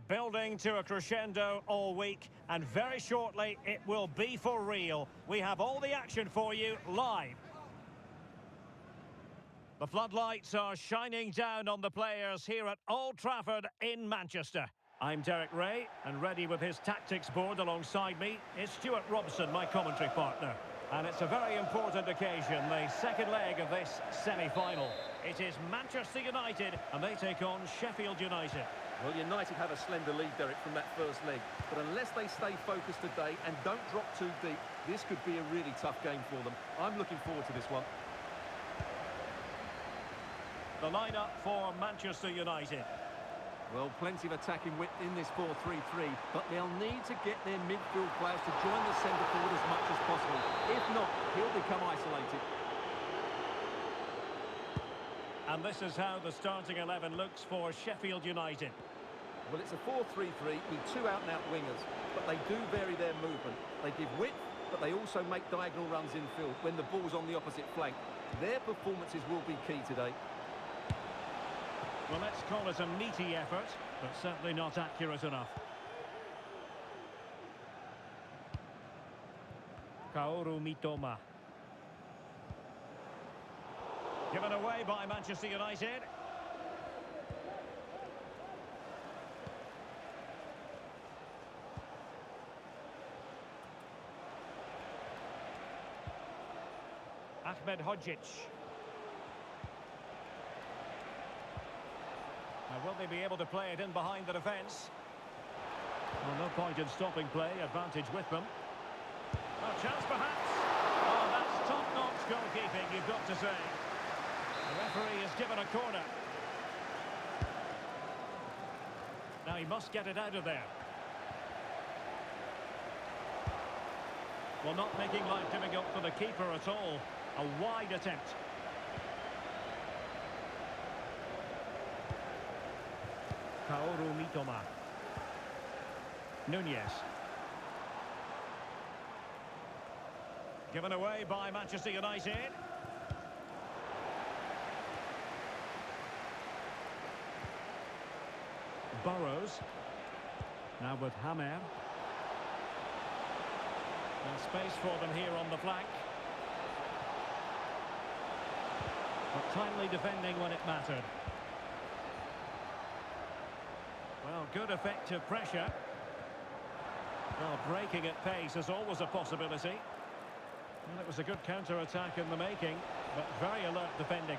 Building to a crescendo all week, and very shortly it will be for real. We have all the action for you live. The floodlights are shining down on the players here at Old Trafford in Manchester. I'm Derek Ray, and ready with his tactics board alongside me is Stuart Robson, my commentary partner. And it's a very important occasion, the second leg of this semi-final. It is Manchester United, and they take on Sheffield United.
Well, United have a slender lead, Derek, from that first leg. But unless they stay focused today and don't drop too deep, this could be a really tough game for them. I'm looking forward to this one.
The lineup for Manchester United.
Well, plenty of attacking width in this 4-3-3, but they'll need to get their midfield players to join the centre forward as much as possible. If not, he'll become isolated.
And this is how the starting 11 looks for Sheffield United.
Well, it's a 4-3-3 with two out-and-out wingers, but they do vary their movement. They give width, but they also make diagonal runs infield when the ball's on the opposite flank. Their performances will be key today.
Well, let's call it a meaty effort, but certainly not accurate enough. Kaoru Mitoma. Given away by Manchester United. Ahmed Hodzic. Now, will they be able to play it in behind the defence? Well, no point in stopping play. Advantage with them. A chance, perhaps. Oh, that's top-notch goalkeeping, you've got to say. The referee has given a corner. Now, he must get it out of there. Well, not making life difficult for the keeper at all. A wide attempt. Kaoru Mitoma. Nunez. Given away by Manchester United. Burrows. Now with Hammer. And space for them here on the flank. But timely defending when it mattered. Well, good effective pressure. Well, breaking at pace is always a possibility. Well, it was a good counter-attack in the making, but very alert defending.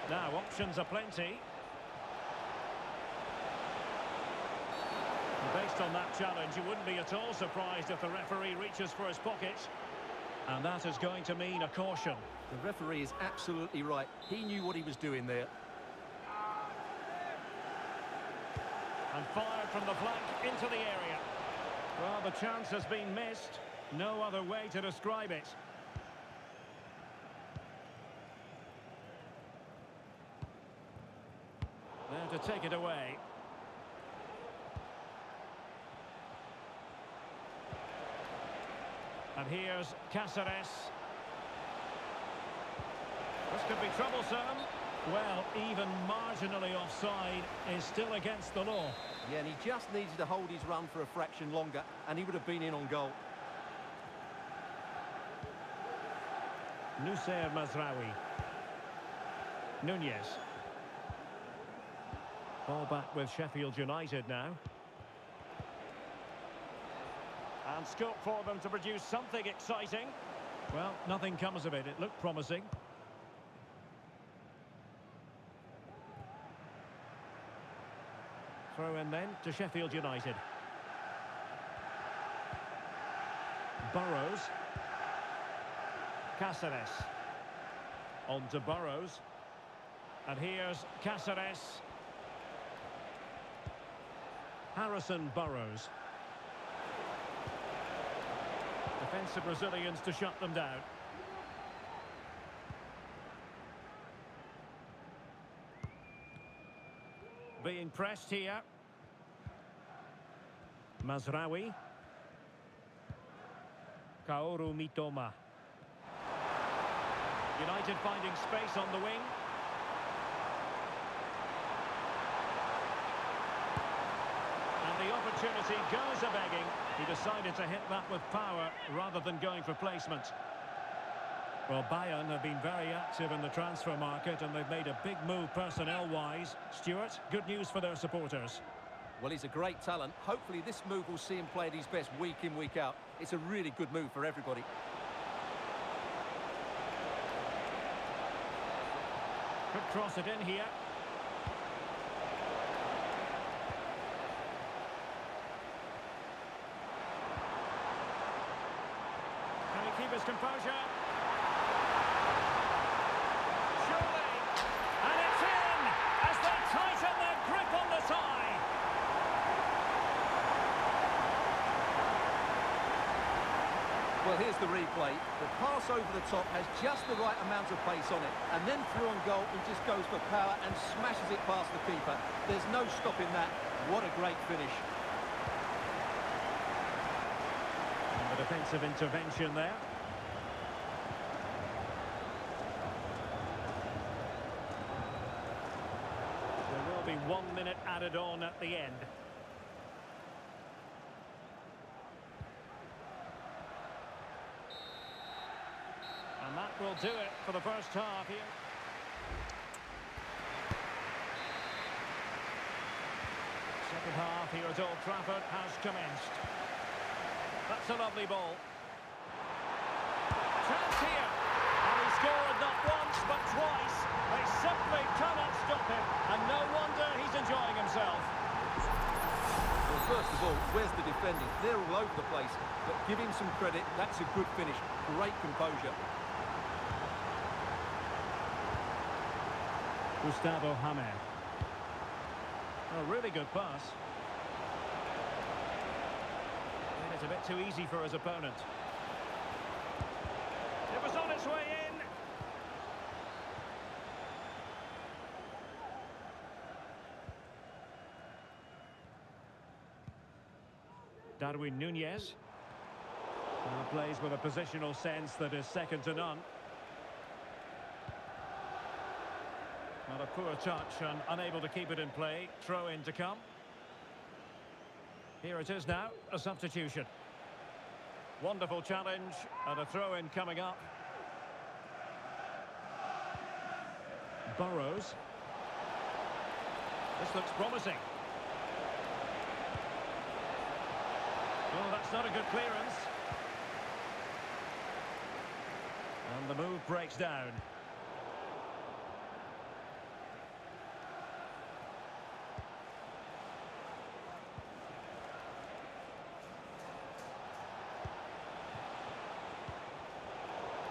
Now, options are plenty. And based on that challenge, you wouldn't be at all surprised if the referee reaches for his pocket. And that is going to mean a caution.
The referee is absolutely right. He knew what he was doing there.
And fired from the flank into the area. Well, the chance has been missed. No other way to describe it. There to take it away. And here's Cáceres. This could be troublesome. Well, even marginally offside is still against the law.
Yeah, and he just needed to hold his run for a fraction longer, and he would have been in on goal.
Nusayr Mazraoui. Nunez. Ball back with Sheffield United now. And scope for them to produce something exciting. Well, nothing comes of it. It looked promising. Throw in then to Sheffield United. Burrows. Cáceres. On to Burrows. And here's Cáceres. Harrison Burrows. Defensive Brazilians to shut them down. being pressed here. Mazraoui. Kaoru Mitoma. United finding space on the wing. And the opportunity goes a-begging. He decided to hit that with power rather than going for placement. Well, Bayern have been very active in the transfer market and they've made a big move personnel-wise. Stuart, good news for their supporters.
Well, he's a great talent. Hopefully this move will see him play at his best week in, week out. It's a really good move for everybody.
Could cross it in here. Can he keep his composure? Surely! And it's in! As they tighten their grip on the tie!
Well, here's the replay. The pass over the top has just the right amount of pace on it. And then through on goal, he just goes for power and smashes it past the keeper. There's no stopping that. What a great finish.
And the defensive intervention there. There will be 1 minute added on at the end. And that will do it for the first half here. Second half here at Old Trafford has commenced. That's a lovely ball. Chance here. And he scored not once but twice. They simply cannot stop him. And no wonder he's enjoying himself.
Well, first of all, where's the defending? They're all over the place. But give him some credit. That's a good finish. Great composure.
Gustavo Hamer. A really good pass. And it's a bit too easy for his opponent. It was on its way in. Darwin Núñez. Plays with a positional sense that is second to none. Not a poor touch and unable to keep it in play. Throw in to come. Here it is now, a substitution. Wonderful challenge and a throw in coming up. Burrows. This looks promising. Oh, that's not a good clearance. And the move breaks down.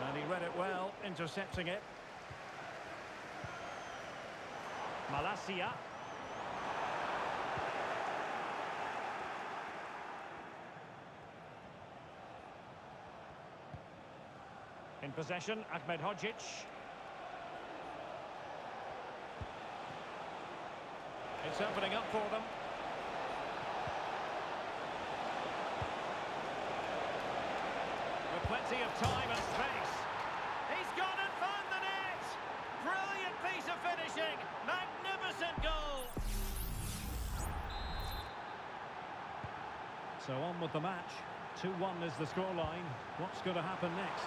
And he read it well, intercepting it. Malacia. In possession, Ahmed Hodzic. It's opening up for them. With plenty of time and space. He's gone and found the net! Brilliant piece of finishing! Magnificent goal! So on with the match. 2-1 is the scoreline. What's going to happen next?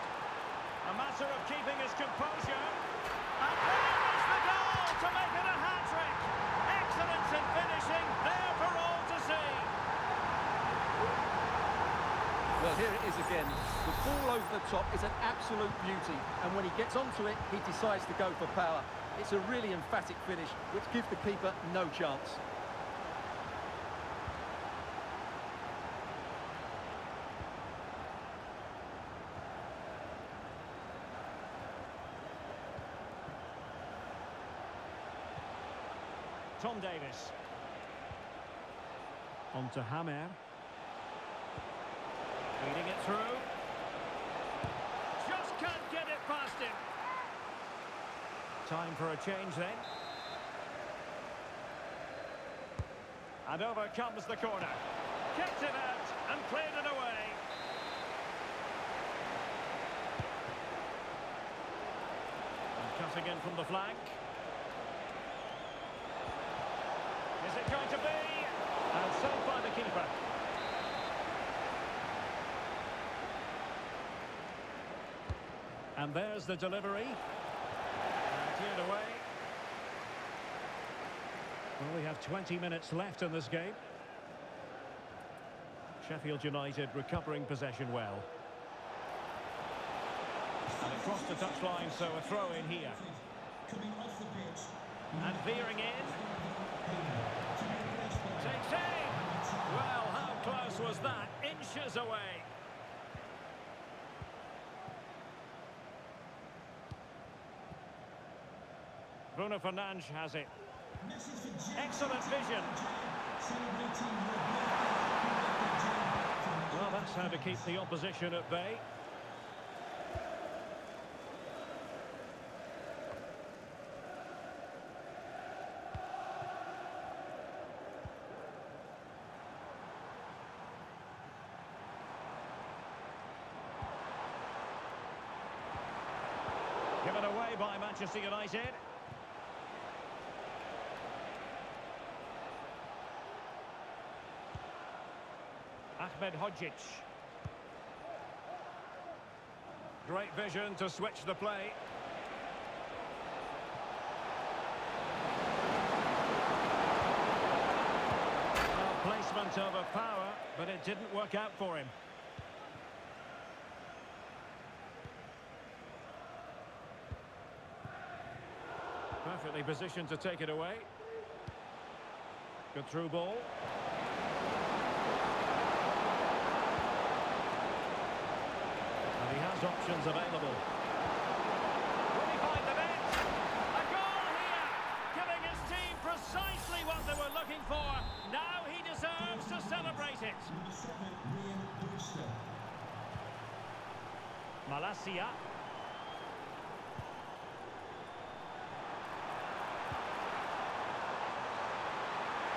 A matter of keeping his composure. And there is the goal to make it a hat-trick. Excellence in finishing, there for all to see.
Well, here it is again. The ball over the top is an absolute beauty. And when he gets onto it, he decides to go for power. It's a really emphatic finish, which gives the keeper no chance.
Tom Davis. On to Hamer. Feeding it through. Just can't get it past him. Time for a change then. And over comes the corner. Kicked it out and played it away. And cutting in from the flank. Is it going to be? And saved by the keeper. And there's the delivery. And cleared away. Well, we have 20 minutes left in this game. Sheffield United recovering possession well. And across the touchline, so a throw in here.
Coming off the pitch.
And veering in. Takes aim. Well, how close was that? Inches away. Bruno Fernandes has it. Excellent vision. Well, that's how to keep the opposition at bay. Given away by Manchester United. Ahmed Hodzic. Great vision to switch the play. Well, placement over power, but it didn't work out for him. Perfectly positioned to take it away. Good through ball. And he has options available. Will he find the net? A goal here! Giving his team precisely what they were looking for. Now he deserves to celebrate it. Malacia.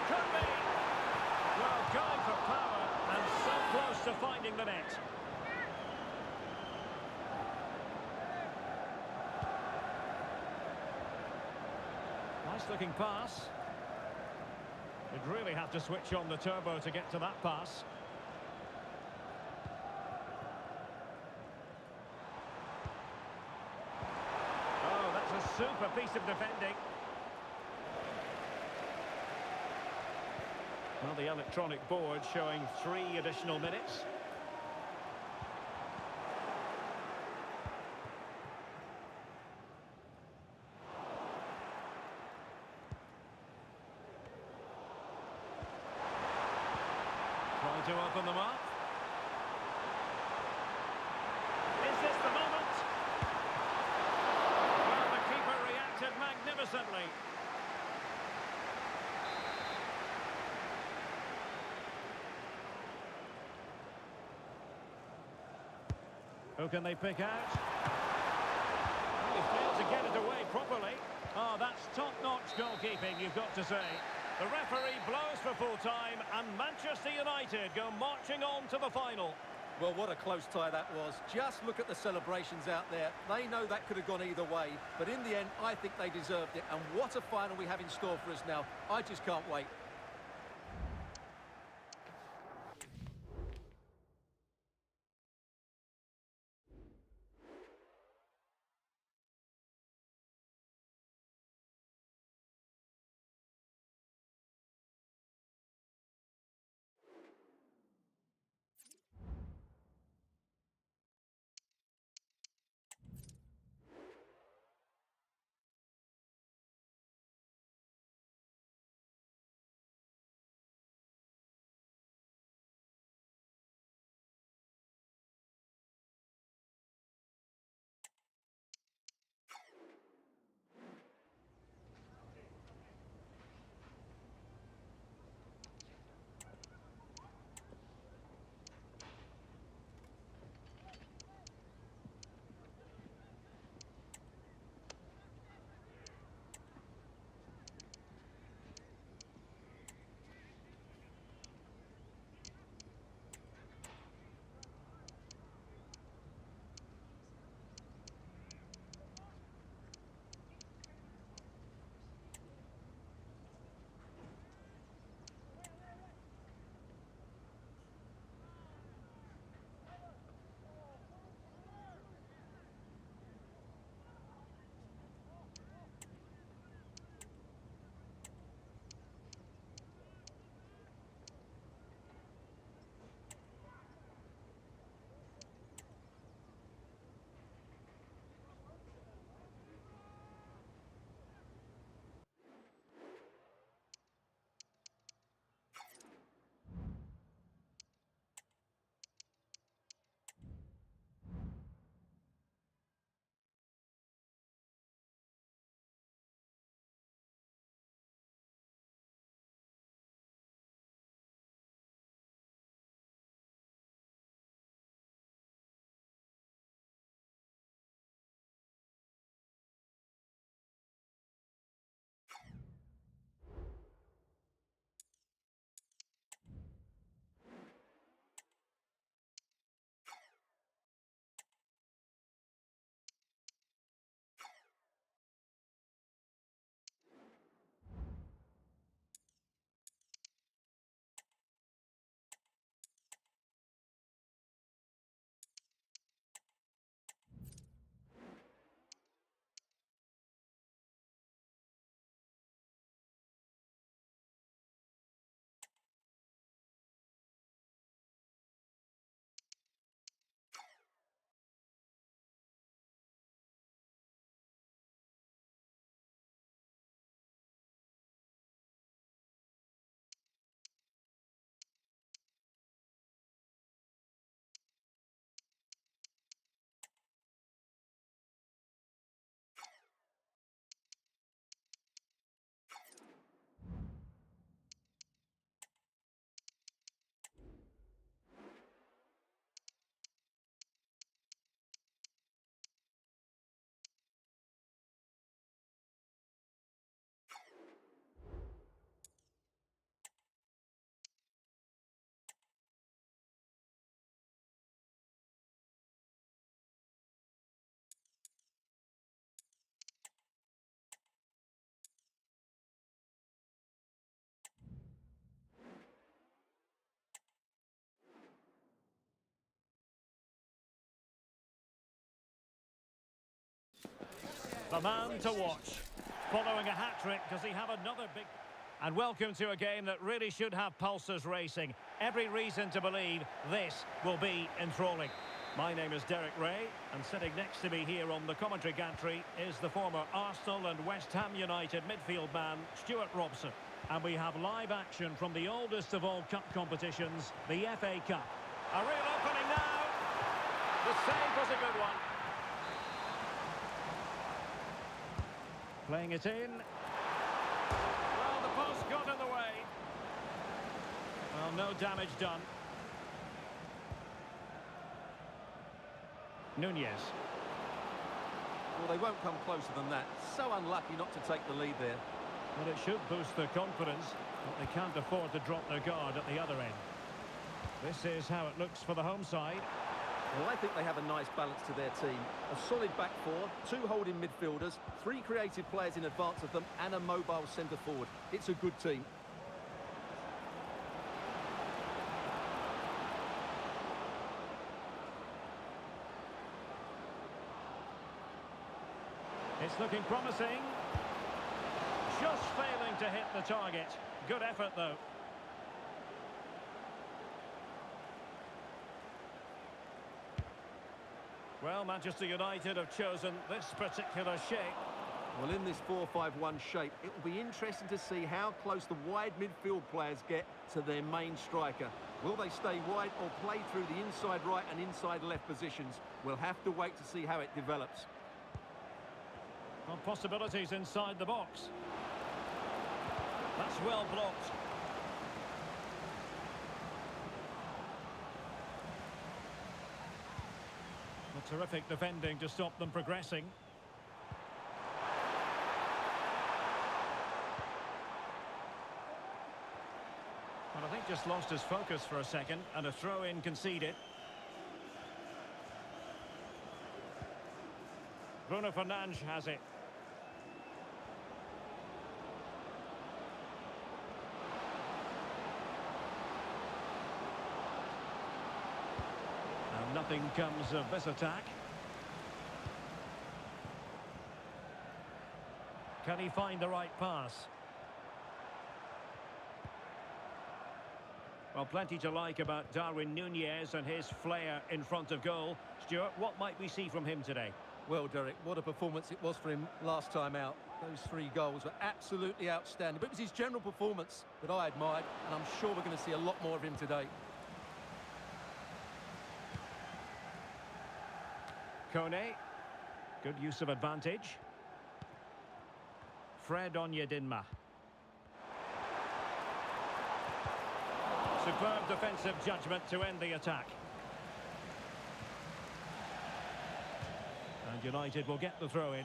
Could be. Well, going for power and so close to finding the net. Nice looking pass. You'd really have to switch on the turbo to get to that pass. Oh, that's a super piece of defending. Well, the electronic board showing 3 additional minutes. Trying to open them up. Is this the moment? Well, the keeper reacted magnificently. Who can they pick out? Well, he failed to get it away properly. Oh, that's top-notch goalkeeping, you've got to say. The referee blows for full time, and Manchester United go marching on to the final.
Well, what a close tie that was. Just look at the celebrations out there. They know that could have gone either way, but in the end, I think they deserved it. And what a final we have in store for us now. I just can't wait.
The man to watch. Following a hat-trick, does he have another big... And welcome to a game that really should have pulses racing. Every reason to believe this will be enthralling. My name is Derek Ray, and sitting next to me here on the commentary gantry is the former Arsenal and West Ham United midfield man, Stuart Robson. And we have live action from the oldest of all cup competitions, the FA Cup. A real opening now. The save was a good one. Playing it in. Well, the post got in the way. Well, no damage done. Nunez.
Well, they won't come closer than that. So unlucky not to take the lead there.
Well, it should boost their confidence, but they can't afford to drop their guard at the other end. This is how it looks for the home side.
Well, I think they have a nice balance to their team. A solid back four, two holding midfielders, three creative players in advance of them, and a mobile centre forward. It's a good team.
It's looking promising. Just failing to hit the target. Good effort, though. Well, Manchester United have chosen this particular shape.
Well, in this 4-5-1 shape, it will be interesting to see how close the wide midfield players get to their main striker. Will they stay wide or play through the inside right and inside left positions? We'll have to wait to see how it develops.
Well, possibilities inside the box. That's well blocked. A terrific defending to stop them progressing. Well, I think just lost his focus for a second, and a throw-in conceded. Bruno Fernandes has it. And nothing comes of this attack. Can he find the right pass? Well, plenty to like about Darwin Nunez and his flair in front of goal. Stuart, what might we see from him today?
Well, Derek, what a performance it was for him last time out. Those 3 goals were absolutely outstanding. But it was his general performance that I admired, and I'm sure we're going to see a lot more of him today.
Kone, good use of advantage. Fred Onyedinma. Superb defensive judgment to end the attack. And United will get the throw in.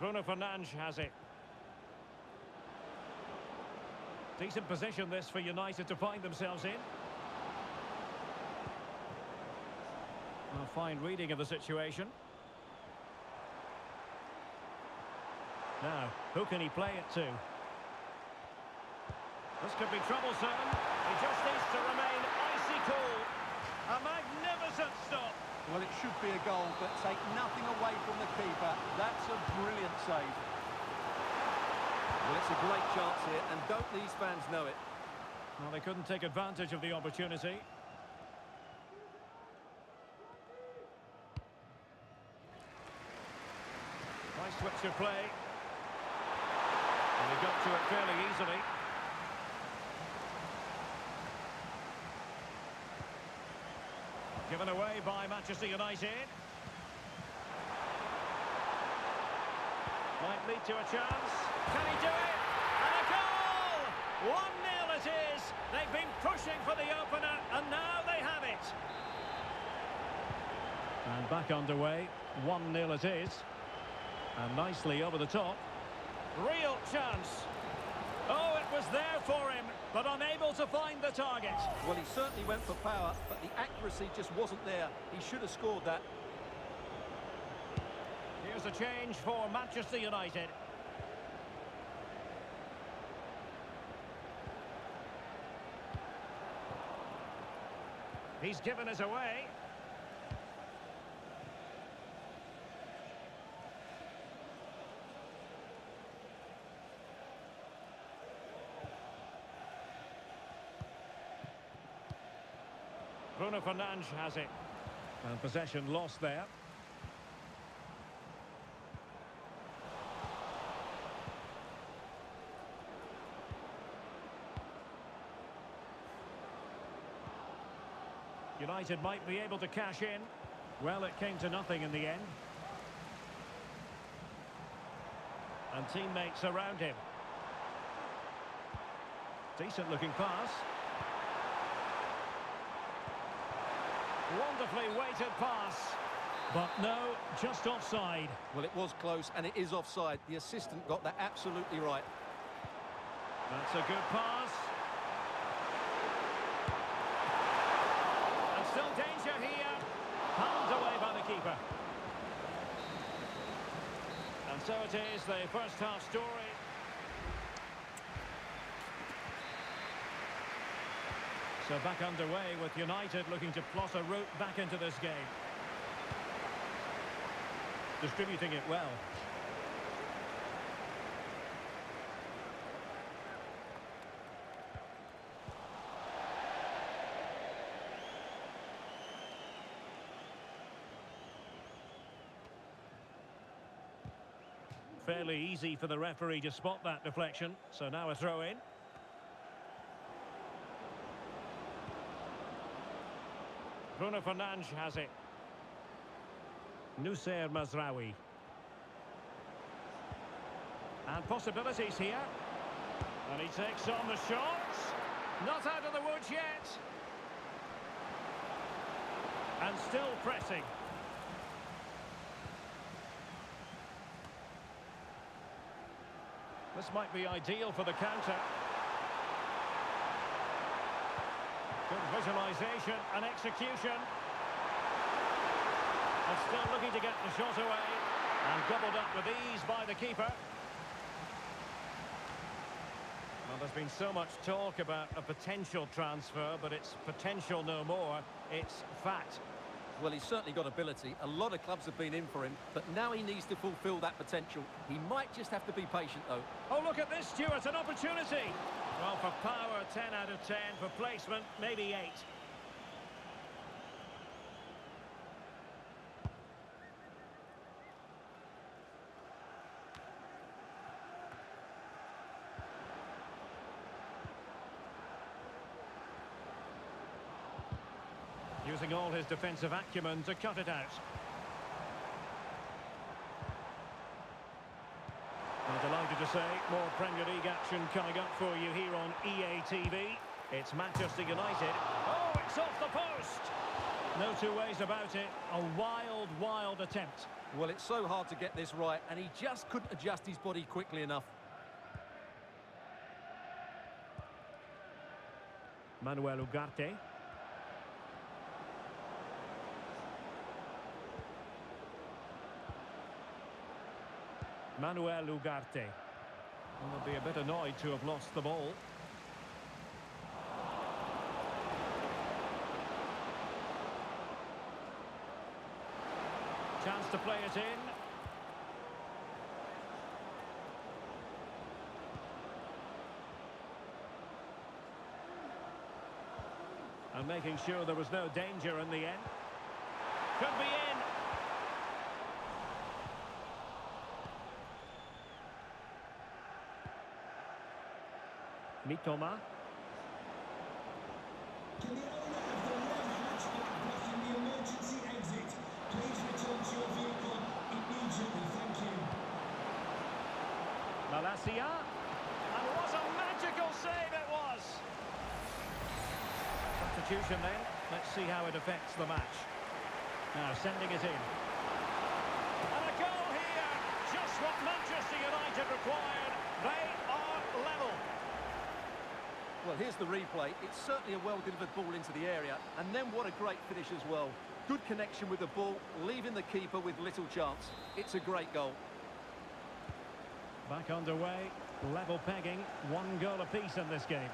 Bruno Fernandes has it. Decent position this for United to find themselves in. A fine reading of the situation. Now, who can he play it to? This could be troublesome. He just needs to remain icy cool. A magnificent stop.
Well, it should be a goal, but take nothing away from the keeper. That's a brilliant save. Well, it's a great chance here, and don't these fans know it?
Well, they couldn't take advantage of the opportunity. Nice switch of play. And he got to it fairly easily. Given away by Manchester United. Might lead to a chance. Can he do it? And a goal! 1-0 it is. They've been pushing for the opener, and now they have it. And back underway. 1-0 it is. And nicely over the top. Real chance. Oh, it was there for him, but unable to find the target.
Well, he certainly went for power, but the accuracy just wasn't there. He should have scored that.
Here's a change for Manchester United. He's given us away. Bruno Fernandes has it. And possession lost there. United might be able to cash in. Well, it came to nothing in the end. And teammates around him. Decent looking pass. Wonderfully weighted pass. But no, just offside.
Well, it was close and it is offside. The assistant got that absolutely right.
That's a good pass. And still danger here. Palmed away by the keeper. And so it is, the first half story. So back underway with United looking to plot a route back into this game. Distributing it well. Fairly easy for the referee to spot that deflection. So now a throw in. Bruno Fernandes has it. Nussair Mazraoui. And possibilities here. And he takes on the shots. Not out of the woods yet. And still pressing. This might be ideal for the counter. Good visualisation and execution. And still looking to get the shot away. And gobbled up with ease by the keeper. Well, there's been so much talk about a potential transfer, but it's potential no more. It's fact.
Well, he's certainly got ability. A lot of clubs have been in for him, but now he needs to fulfil that potential. He might just have to be patient, though.
Oh, look at this, Stuart, an opportunity. Well, for power, 10 out of 10. For placement, maybe 8. Using all his defensive acumen to cut it out. I'm delighted to say more Premier League action coming up for you here on EA TV. It's Manchester United. Oh, it's off the post! No two ways about it. A wild, wild attempt.
Well, it's so hard to get this right, and he just couldn't adjust his body quickly enough.
Manuel Ugarte. Manuel Ugarte. And they'll be a bit annoyed to have lost the ball. Chance to play it in. And making sure there was no danger in the end. Could be in. Mitoma.
Can the owner of the red hatchback blocking the emergency exit please return to your vehicle immediately? Thank you.
Malacia. And what a magical save it was! Substitution then. Let's see how it affects the match. Now sending it in. And a goal here! Just what Manchester United required. They are level.
Well, here's the replay. It's certainly a well-delivered ball into the area, and then what a great finish as well. Good connection with the ball, leaving the keeper with little chance. It's a great goal.
Back underway, level pegging, 1 goal apiece in this game.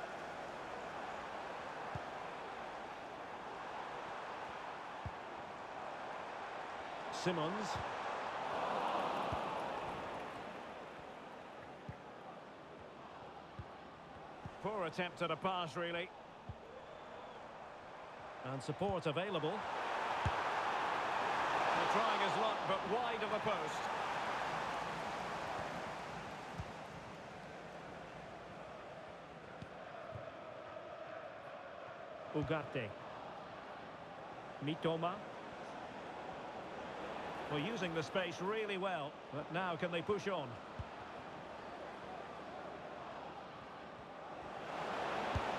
Simmons. Poor attempt at a pass, really. And support available. They're trying his luck, but wide of the post. Ugarte. Mitoma. Well, using the space really well, but now can they push on?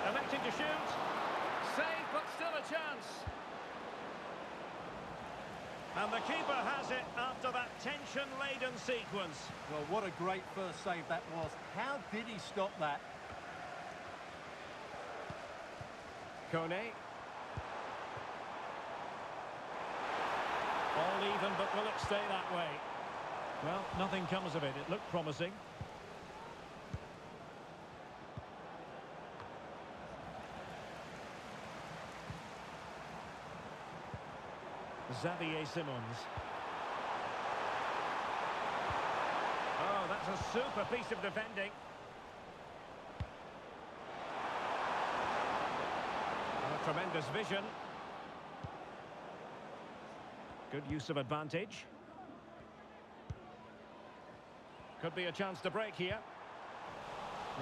Electing to shoot. Save, but still a chance. And the keeper has it after that tension-laden sequence.
Well, what a great first save that was. How did he stop that?
Kone. All even, but will it stay that way? Well, nothing comes of it. It looked promising. Xavier Simmons. Oh, that's a super piece of defending. Oh, tremendous vision. Good use of advantage. Could be a chance to break here.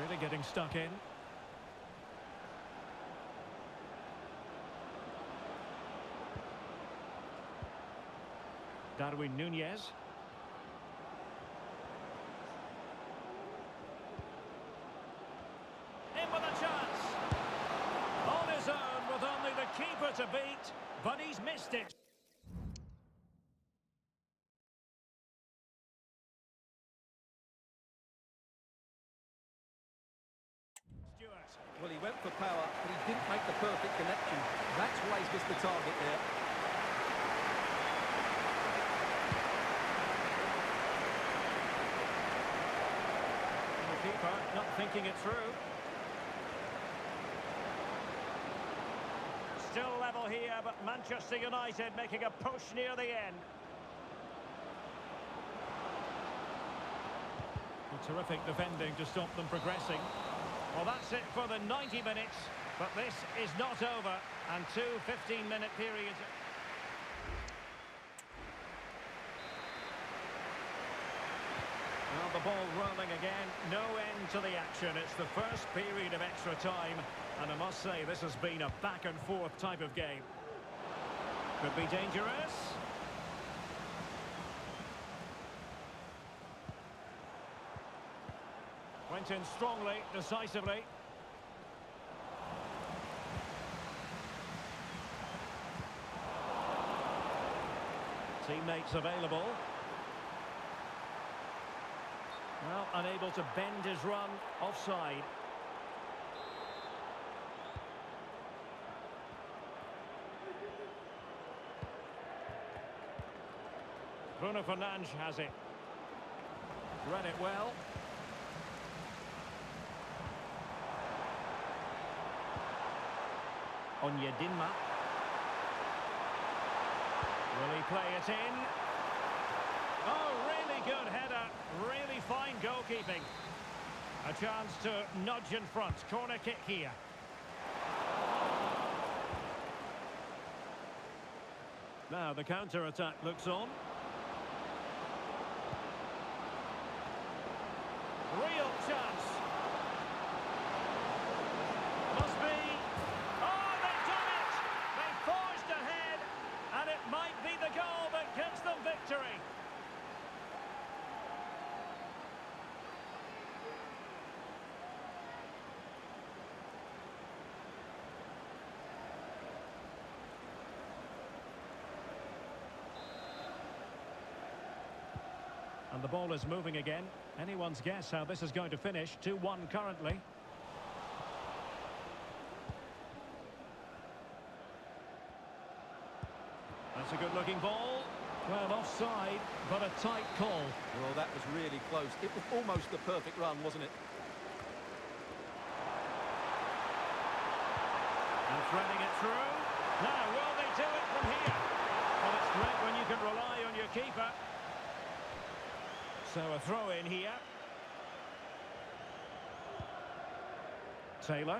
Really getting stuck in. Darwin Nunez. In with a chance. On his own with only the keeper to beat, but he's missed it.
Well, he went for power, but he didn't make the perfect connection. That's why he's missed the target there.
Keeper not thinking it through. Still level here, but Manchester United making a push near the end. Well, terrific defending to stop them progressing. Well, that's it for the 90 minutes, but this is not over, and two 15-minute periods. Well, the ball rolling again, no end to the action. It's the first period of extra time, and I must say this has been a back-and-forth type of game. Could be dangerous. Went in strongly, decisively. Teammates available. Well, unable to bend his run, offside. Bruno Fernandes has it. Read it well. Onyedinma. Will he play it in? Oh, really good header. Really fine goalkeeping. A chance to nudge in front. Corner kick here. Now the counter-attack looks on. Real chance. Must be. Oh, they've done it! They forged ahead, and it might be the goal that gives them victory. And the ball is moving again. Anyone's guess how this is going to finish. 2-1 currently. That's a good-looking ball. Well, offside, but a tight call.
Well, that was really close. It was almost the perfect run, wasn't it?
And threading it through. Now, will they do it from here? Well, it's great when you can rely on your keeper. So a throw in here. Taylor.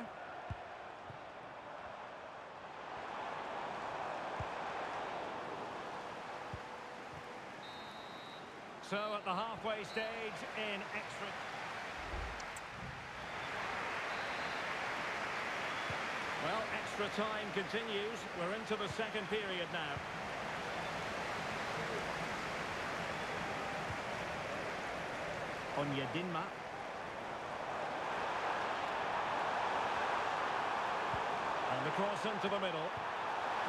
So at the halfway stage in extra... Well, extra time continues. We're into the second period now. Onyedinma. And the cross into the middle.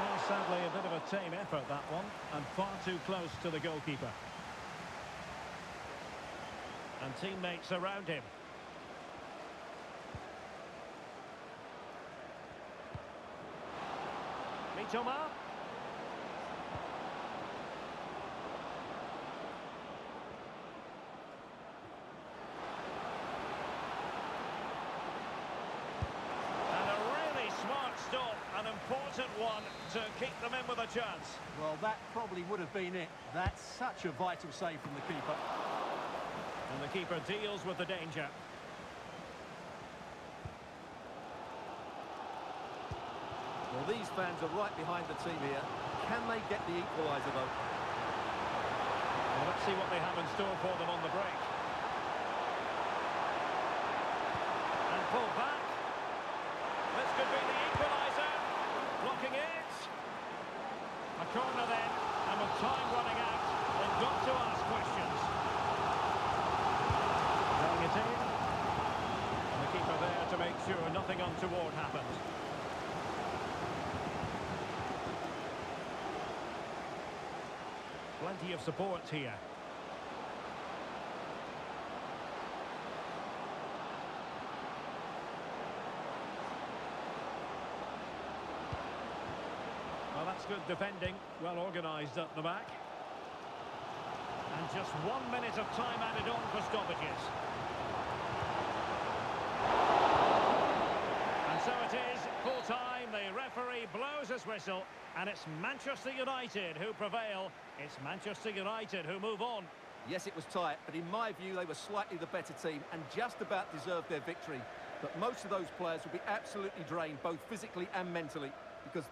Well, sadly, a bit of a tame effort, that one. And far too close to the goalkeeper. And teammates around him. Mitoma. And a really smart stop, an important one to keep them in with a chance.
Well, that probably would have been it. That's such a vital save from the keeper.
And the keeper deals with the danger.
Well, these fans are right behind the team here. Can they get the equaliser, though?
Well, let's see what they have in store for them on the break. And pull back. This could be the equaliser. Blocking it. A corner then. And with time running out, they've got to ask questions. Going it in. And the keeper there to make sure nothing untoward happened. Plenty of support here. Well, that's good defending. Well organised at the back. And just 1 minute of time added on for stoppages. And so it is, full time. The referee blows his whistle. And it's Manchester United who prevail. It's Manchester United who move on.
Yes, it was tight, but in my view, they were slightly the better team and just about deserved their victory. But most of those players will be absolutely drained, both physically and mentally, because